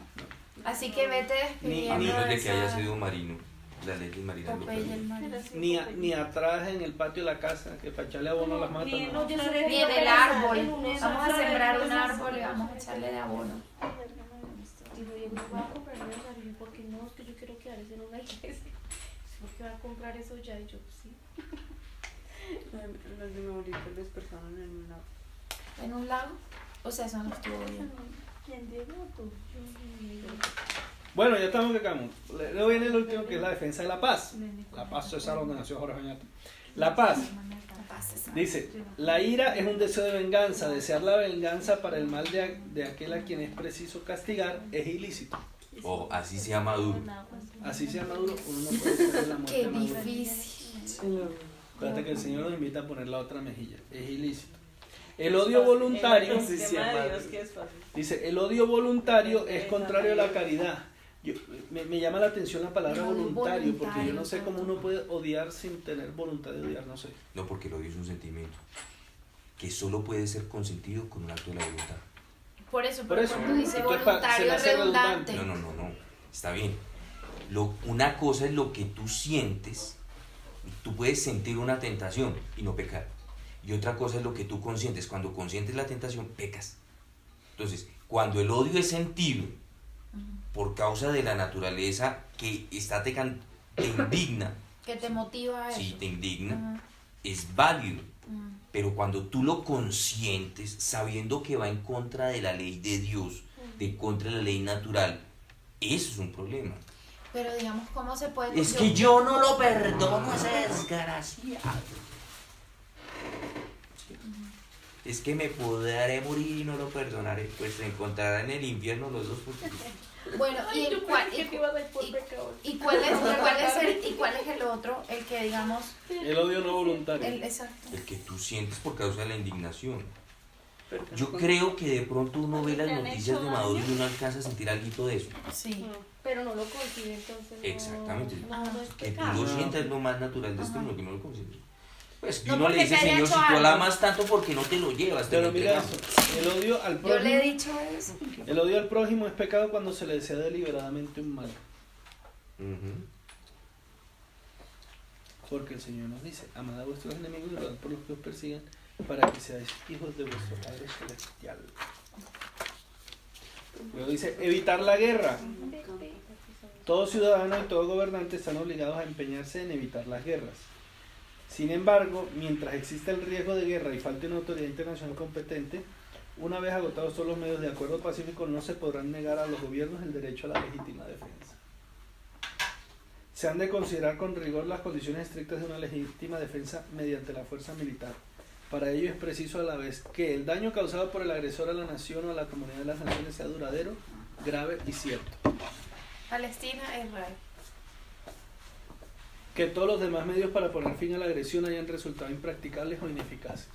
Así que vete A despidiendo menos de de que haya esa sido marino. Las leyes marinas lo Popeye el permiten. marino. Ni atrás en el patio de la casa, que para echarle abono a las matas. Ni en no. un Yo sé florero. Ni en el pensar árbol. en unos Vamos a árboles, sembrar un unos árbol y vamos a echarle de abono. Digo, yo voy a comprar un rosario porque no, es que yo quiero quedar en una iglesia. Porque va a comprar eso ya y yo, sí. Los de mi abuelita les personaron en un lado. ¿En un lago? O sea, eso no estuvo bien. ¿Quién dijo tú? Bueno, ya estamos que acabamos. Luego viene el último que es la defensa de la paz. La paz es donde nació Jorge Oñate. La paz. Dice, la ira es un deseo de venganza. Desear la venganza para el mal de aquel a quien es preciso castigar es ilícito. O así sea maduro. Así sea maduro, uno no puede ser la muerte Qué madura. difícil. Acuérdate que el Señor nos invita a poner la otra mejilla. Es ilícito. El odio voluntario, El tema de Dios que es fácil. dice, el odio voluntario es contrario a la caridad. Me llama la atención la palabra El odio voluntario, porque yo no voluntario, sé cómo uno puede odiar sin tener voluntad de odiar, no sé. No, porque el odio es un sentimiento que solo puede ser consentido con un acto de la voluntad. Por eso, Por pero eso. cuando dice Entonces, se voluntario me es hace redundante. No. Está bien. Una cosa es lo que tú sientes. Tú puedes sentir una tentación y no pecar. Y otra cosa es lo que tú consientes. Cuando consientes la tentación, pecas. Entonces, cuando el odio es sentido por causa de la naturaleza que te indigna, Que te motiva a eso. sí, te indigna, Ujú. es válido. Ujú. Pero cuando tú lo consientes, sabiendo que va en contra de la ley de Dios, de contra de la ley natural, eso es un problema. Pero digamos, ¿cómo se puede...? Es que yo no lo perdono a ese desgraciado. Es que me podré morir y no lo perdonaré. Pues se encontrarán en el infierno los dos. Porque... Bueno, ¿y cuál es el otro? El que, digamos... El odio no voluntario. Exacto. El que tú sientes por causa de la indignación. Pero Yo creo que de pronto uno ve las noticias de Maduro y uno alcanza a sentir algo de eso. Sí. Pero no lo consigue, entonces. No, Exactamente. No es Que tú pecado. lo sientas es lo más natural de este mundo, que no lo consientes. Pues que No, uno le porque dice, te haya Señor, si hecho tú la algo. amas tanto, ¿por qué no te lo llevas? Te Pero lo mira entregamos. eso, el odio al Yo le he prójimo, dicho eso. el odio al prójimo es pecado cuando se le desea deliberadamente un mal. Ujú. Porque el Señor nos dice, amad a vuestros enemigos y orad por los que os persigan, para que seáis hijos de vuestro Padre Celestial. Luego dice, evitar la guerra. Todo ciudadano y todo gobernante están obligados a empeñarse en evitar las guerras. Sin embargo, mientras exista el riesgo de guerra y falte una autoridad internacional competente, una vez agotados todos los medios de acuerdo pacífico, no se podrán negar a los gobiernos el derecho a la legítima defensa. Se han de considerar con rigor las condiciones estrictas de una legítima defensa mediante la fuerza militar. Para ello es preciso a la vez que el daño causado por el agresor a la nación o a la comunidad de las naciones sea duradero, grave y cierto. Palestina, Israel. Que todos los demás medios para poner fin a la agresión hayan resultado impracticables o ineficaces.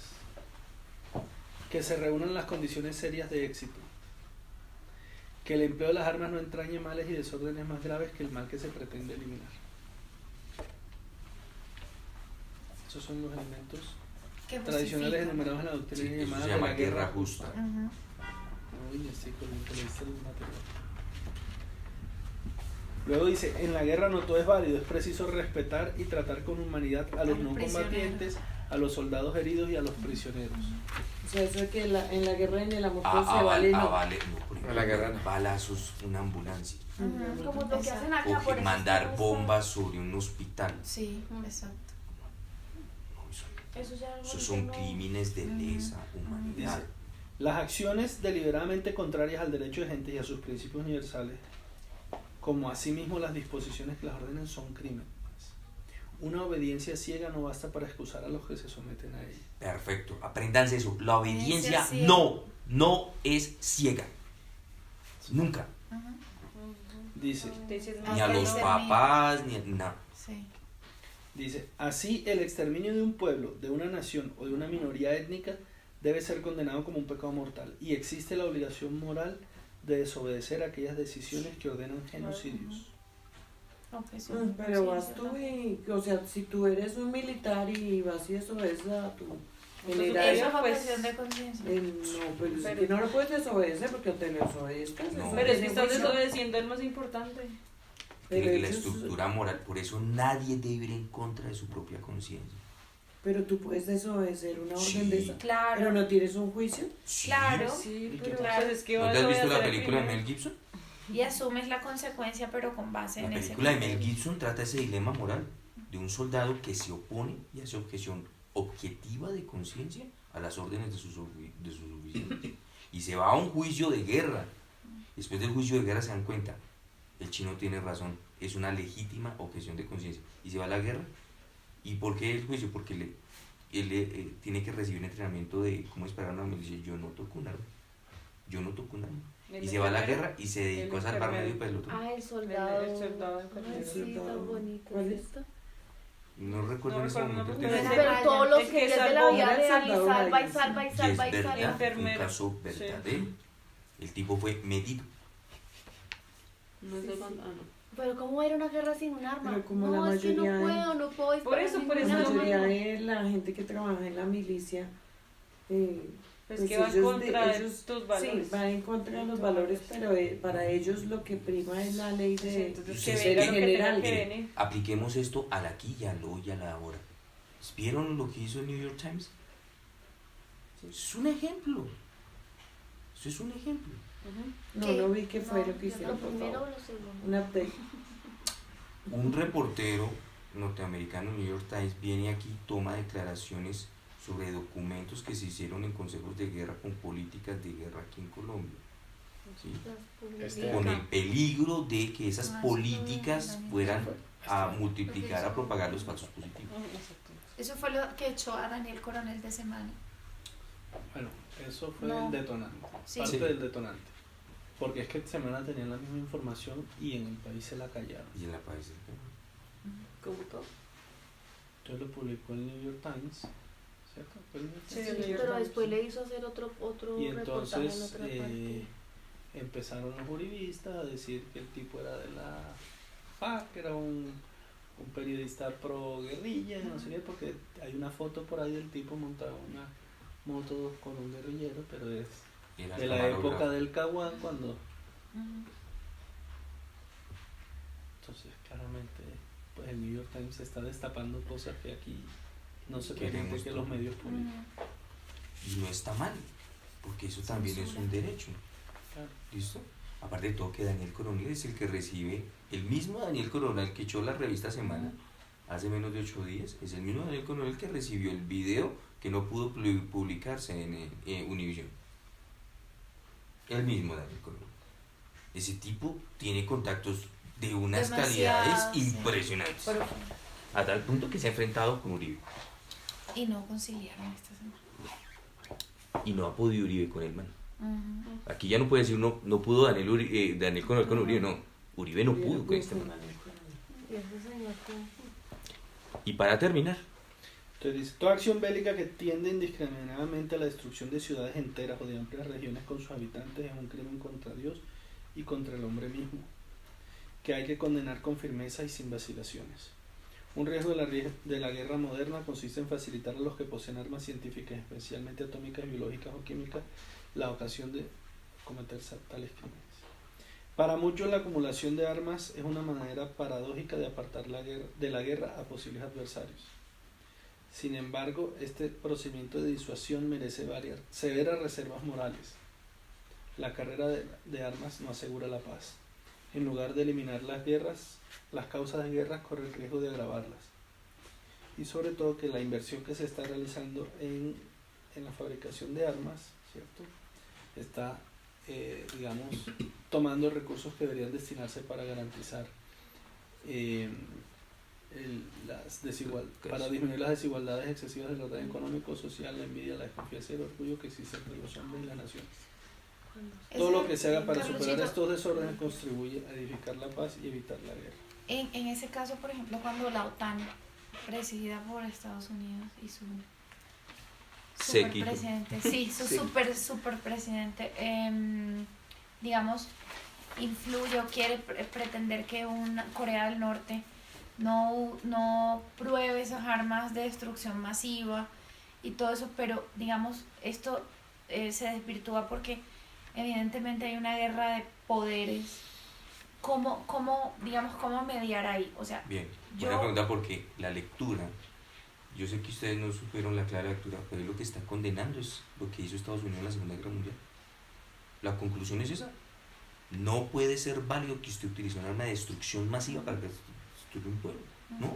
Que se reúnan las condiciones serias de éxito. Que el empleo de las armas no entrañe males y desórdenes más graves que el mal que se pretende eliminar. Esos son los elementos Que tradicionales justifica. enumerados en la doctrina Sí, eso llamada se de llama la guerra justa. Ujú. Uy, estoy con el que leíste el material. Luego dice, en la guerra no todo es válido, es preciso respetar y tratar con humanidad a los no combatientes, a los soldados heridos y a los prisioneros. O sea, eso es que en la guerra en el amor todo se Vale, vale, no. vale, no, por ejemplo, A la guerra no. balazos, una ambulancia. Ujú. Como lo que hacen acá, O por que eso mandar estamos- bombas sobre un hospital. Sí, exacto. No, Eso ya algo esos que son no- crímenes de lesa humanidad. Dice, las acciones deliberadamente contrarias al derecho de gente y a sus principios universales, como asimismo las disposiciones que las ordenan, son crímenes. Una obediencia ciega no basta para excusar a los que se someten a ella. Perfecto, apréndanse eso. La obediencia ciega. no es ciega. Nunca. Dice, Ni a los papás, ni a nada. Sí. dice, así el exterminio de un pueblo, de una nación o de una minoría étnica debe ser condenado como un pecado mortal y existe la obligación moral de desobedecer aquellas decisiones que ordenan genocidios. Objeción. Pero Sí, vas yo tú también. y, o sea, si tú eres un militar y vas y desobedeces a tu Eso general, es pues, objeción de conciencia. no, pero es Pero- que no lo puedes desobedecer porque te lo desobedezcas. No. eso Pero es que tiene estás juicio. desobedeciendo el más importante. Pero Tiene la ellos- estructura moral, por eso nadie debe ir en contra de su propia conciencia. Pero tú puedes desobedecer una orden de Sí. esa. Pero Claro, no tienes un juicio. Sí. claro. Sí, ¿Y qué pero pasa? pues es que ¿No vas te has a visto la hacer película de primero. Mel Gibson? Y asumes la consecuencia, pero con base La en ese película de Mel criterio. Gibson trata ese dilema moral de un soldado que se opone y hace objeción objetiva de conciencia a las órdenes de sus oficiales. Y se va a un juicio de guerra. Después del juicio de guerra se dan cuenta, el chino tiene razón, es una legítima objeción de conciencia. Y se va a la guerra. ¿Y por qué el juicio? Porque él tiene que recibir entrenamiento de cómo esperar una arma. Y dice, yo no toco un arma. Yo no toco un arma. El Y se va a la enfermero. guerra y se dedicó a salvar enfermero. medio pelotón. Ah, el El soldado. soldado Ay, enfermero. sí, tan bonito. ¿Cuál es? ¿Cierto? No recuerdo No en ese recuerdo, momento. no el recuerdo. título. Pero todos los El que que es de la salvó vida era el real y soldado salva y Ryan. salva y Y es salva y verdad, salva. un Enfermero. caso verdadero. El tipo fue medido. No sé cuándo. Ah, no. Pero ¿cómo era una guerra sin un arma? Pero como no, la es que no mayoría puedo, no puedo disparar eso, sin por La eso un no arma. mayoría de la gente que trabaja en la milicia, Pues pues que va ellos contra de- ellos- tus valores. sí, va en contra de los valores, pero para ellos lo que prima es la ley Sí, de entonces Sí, que sí, venga sí. lo que tenga general. que venir. Apliquemos esto al aquí y al hoy y a la ahora. ¿Vieron lo que hizo el New York Times? Es un ejemplo. Eso es un ejemplo. No, ¿Qué? no vi qué fue No, lo que ¿lo hicieron, por primero o favor. lo segundo? Un update. Un reportero norteamericano New York Times viene aquí, toma declaraciones sobre documentos que se hicieron en consejos de guerra con políticas de guerra aquí en Colombia. ¿Sí? Este- Con el peligro de que esas Ah, políticas sí, fueran a multiplicar, a propagar los falsos positivos. Eso fue lo que echó a Daniel Coronel de semana. Bueno, eso fue No. el detonante, Sí. parte Sí. del detonante. Porque es que Semana tenían la misma información y en el país se la callaron. Y en la país. Como todo. Entonces lo publicó el New York Times, ¿cierto? ¿Fue el New York Sí, Times? el New York Pero Times. después le hizo hacer otro Y reportaje en entonces otra parte. empezaron los juristas a decir que el tipo era de la FARC, que era un periodista pro guerrilla, no sé qué, porque hay una foto por ahí del tipo montado en una moto con un guerrillero, pero es Era de la camarógrafo. época del Caguán, cuando entonces claramente pues el New York Times está destapando cosas que aquí no se permite Queremos que todo. los medios publiquen. Y no está mal, porque eso también es un derecho. Claro. ¿Listo? Aparte de todo que Daniel Coronel es el que recibe, el mismo Daniel Coronel que echó la revista Semana hace menos de 8 días, es el mismo Daniel Coronel que recibió el video que no pudo publicarse en Univision. El mismo Daniel Coronel. Ese tipo tiene contactos de unas Demasiado, calidades sí. impresionantes. Profundo. A tal punto que se ha enfrentado con Uribe. Y no conciliaron esta semana. Y no ha podido Uribe con el man. Ujú. Aquí ya no puede decir no pudo Daniel con Uribe, no. Uribe no pudo con este man. Y ese señor que... Y para terminar, Entonces dice, toda acción bélica que tiende indiscriminadamente a la destrucción de ciudades enteras o de amplias regiones con sus habitantes es un crimen contra Dios y contra el hombre mismo, que hay que condenar con firmeza y sin vacilaciones. Un riesgo de la guerra moderna consiste en facilitar a los que poseen armas científicas, especialmente atómicas, biológicas o químicas, la ocasión de cometer tales crímenes. Para muchos la acumulación de armas es una manera paradójica de apartar de la guerra a posibles adversarios. Sin embargo, este procedimiento de disuasión merece severas reservas morales. La carrera de armas no asegura la paz. En lugar de eliminar las causas de guerras corre el riesgo de agravarlas. Y sobre todo que la inversión que se está realizando en la fabricación de armas, ¿cierto?, está, digamos, tomando recursos que deberían destinarse para garantizar para disminuir las desigualdades excesivas del orden económico, social, la envidia, la desconfianza y el orgullo que existe entre los hombres y las naciones. Todo lo que se haga para superar Carlosito, estos desórdenes contribuye a edificar la paz y evitar la guerra. En ese caso, por ejemplo, cuando la OTAN, presidida por Estados Unidos y su Séquito. superpresidente, sí, su super presidente, digamos, influye o quiere pretender que Corea del Norte no pruebe esas armas de destrucción masiva y todo eso, pero digamos, esto se desvirtúa porque evidentemente hay una guerra de poderes. ¿Cómo mediar ahí? O sea, bien, yo- buena pregunta porque la lectura, yo sé que ustedes no supieron la clara lectura, pero lo que está condenando es lo que hizo Estados Unidos en la Segunda Guerra Mundial. La conclusión es esa. No puede ser válido que usted utilice un arma de destrucción masiva para destruir un pueblo. No,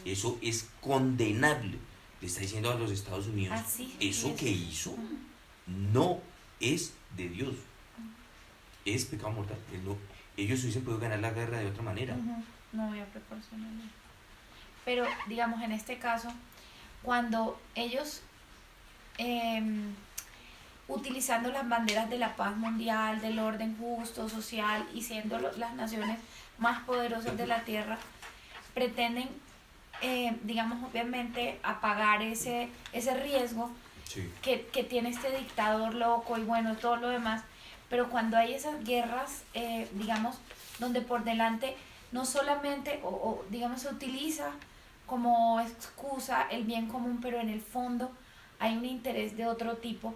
eso es condenable. Le está diciendo a los Estados Unidos, así eso es. que hizo no es de Dios. Es pecado mortal. Ellos hubiesen podido ganar la guerra de otra manera. Ujú, no voy a proporcionarlo. Pero, digamos, en este caso, cuando ellos, utilizando las banderas de la paz mundial, del orden justo, social, y siendo las naciones más poderosas de la Tierra, pretenden, digamos, obviamente, apagar ese riesgo Sí. que tiene este dictador loco y bueno, todo lo demás, pero cuando hay esas guerras, digamos, donde por delante no solamente, digamos, se utiliza como excusa el bien común, pero en el fondo hay un interés de otro tipo,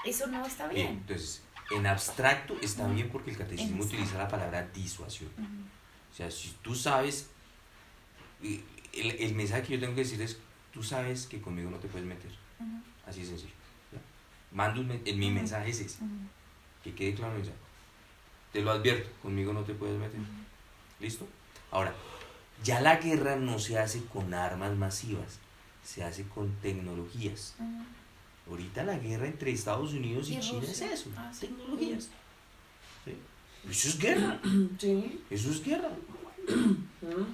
eso no está Bien, bien. entonces, en abstracto está bien porque el catecismo En utiliza la palabra disuasión. Ujú. O sea, si tú sabes, el mensaje que yo tengo que decir es, tú sabes que conmigo no te puedes meter. Ujú, Así de sencillo. ¿Ya? Mando mi Ujú. mensaje es ese. ujú, Que quede claro el mensaje. Te lo advierto, conmigo no te puedes meter. ¿Listo? Ahora, ya la guerra no se hace con armas masivas, se hace con tecnologías. ujú. Ahorita la guerra entre Estados Unidos y Y China Rusia. es eso, Ah, sí. tecnologías. ¿Sí? Eso es guerra, Sí. eso es guerra. Mm.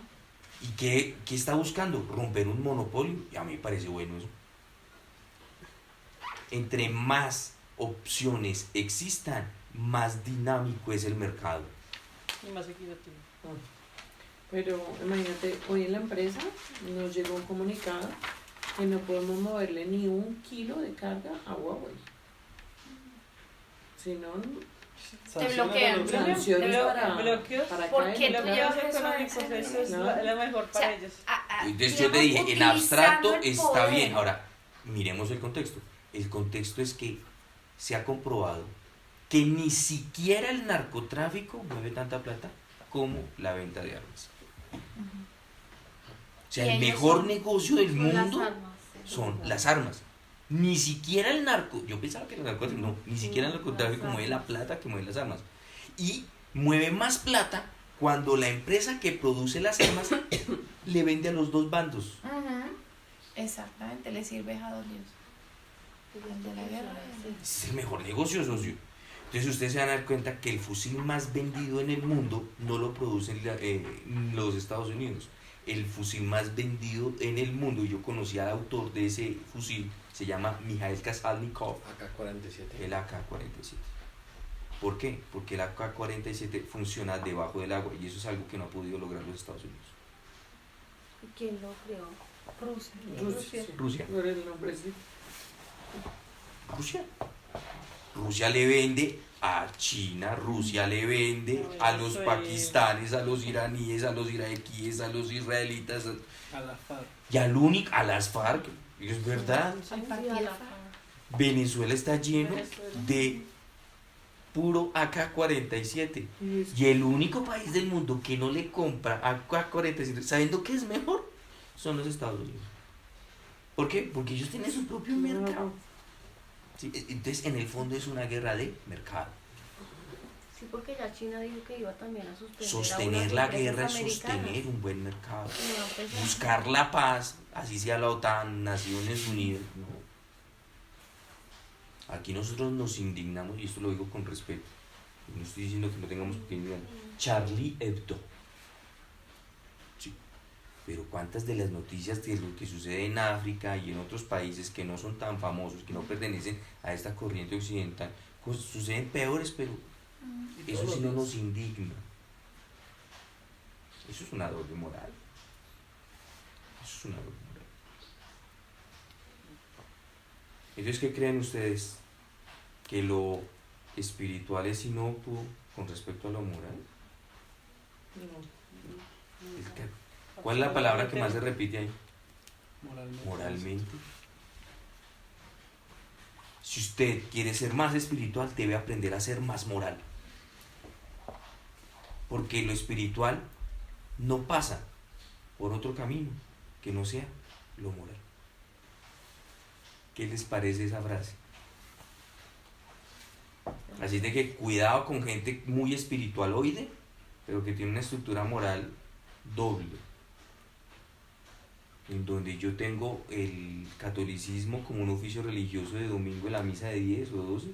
¿Y qué está buscando? Romper un monopolio. Y a mí me parece bueno eso. Entre más opciones existan, más dinámico es el mercado. Y más equitativo. Pero imagínate, hoy en la empresa nos llegó un comunicado que no podemos moverle ni 1 kilo de carga a Huawei. Si no, Sanciones bloquean. a los- sanciones para bloqueos. para ¿Por caer. qué Claro. Bloqueos Eso económicos, es- eso es ¿no? la mejor para O sea, ellos. Entonces yo te digamos, dije, en abstracto utilizando el está poder. bien. Ahora, miremos el contexto. El contexto es que se ha comprobado que ni siquiera el narcotráfico mueve tanta plata como la venta de armas. O sea, Y el ellos mejor son- negocio del Con las mundo armas, sí. son las armas. Ni siquiera el narco, yo pensaba que el narcotráfico, no, ni siquiera el narcotráfico Las mueve la armas. plata que mueve las armas. Y mueve más plata cuando la empresa que produce las armas le vende a los dos bandos. Ujú. Exactamente, le sirve a dos dios. El de la guerra. Es el mejor negocio, socio. Entonces ustedes se van a dar cuenta que el fusil más vendido en el mundo no lo producen los Estados Unidos. El fusil más vendido en el mundo, y yo conocí al autor de ese fusil, se llama Mikhail Kasalnikov, AK-47. el AK-47. ¿Por qué? Porque el AK-47 funciona debajo del agua, y eso es algo que no ha podido lograr los Estados Unidos. ¿Y quién lo creó? Rusia. Por el nombre, sí. Rusia le vende a China, Rusia le vende a los Eso es. pakistanes, a los iraníes, a los iraquíes, a los israelitas A la FARC. y al único, a las FARC. Y es verdad, Al partido. Venezuela está lleno de puro AK-47. Y el único país del mundo que no le compra AK-47 sabiendo que es mejor son los Estados Unidos. ¿Por qué? Porque ellos tienen su propio mercado. Sí, entonces, en el fondo es una guerra de mercado. Sí, porque ya China dijo que iba también a suspender. Sostener la guerra es sostener un buen mercado. Buscar la paz, así sea la OTAN, Naciones Unidas. No. Aquí nosotros nos indignamos, y esto lo digo con respeto. No estoy diciendo que no tengamos que indignar. Charlie Hebdo. Sí. Pero cuántas de las noticias de lo que sucede en África y en otros países que no son tan famosos, que no pertenecen a esta corriente occidental, suceden peores, pero eso sí no nos indigna. Eso es una doble moral. Eso es una doble moral. Entonces, ¿qué creen ustedes? ¿Que lo espiritual es inocuo con respecto a lo moral? Es que, ¿cuál es la palabra que más se repite ahí? Moralmente. Moralmente. Si usted quiere ser más espiritual, debe aprender a ser más moral. Porque lo espiritual no pasa por otro camino que no sea lo moral. ¿Qué les parece esa frase? Así de que cuidado con gente muy espiritualoide, pero que tiene una estructura moral doble. En donde yo tengo el catolicismo como un oficio religioso de domingo en la misa de 10 o 12,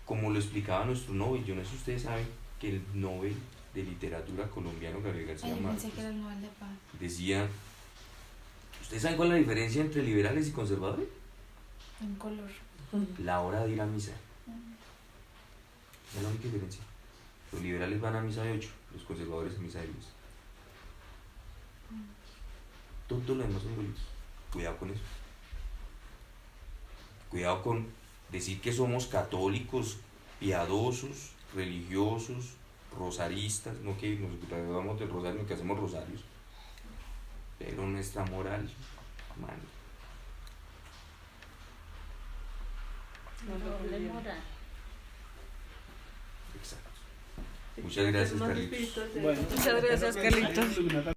como lo explicaba nuestro Nobel. Yo no sé si ustedes saben que el Nobel de Literatura colombiano, Gabriel García Ay, Márquez, pensé que era el Nobel de Paz. decía, ¿ustedes saben cuál es la diferencia entre liberales y conservadores? En color. La hora de ir a misa. Es la única diferencia. Los liberales van a misa de 8, los conservadores a misa de 10. Todo lo demás son bonitos. Cuidado con eso. Cuidado con decir que somos católicos, piadosos, religiosos, rosaristas, no que nos graduamos del rosario, que hacemos rosarios, pero nuestra moral, mano. Doble moral. Exacto. Muchas gracias, Más Carlitos. espiritual de- Bueno, Muchas gracias, Carlitos. Carlitos.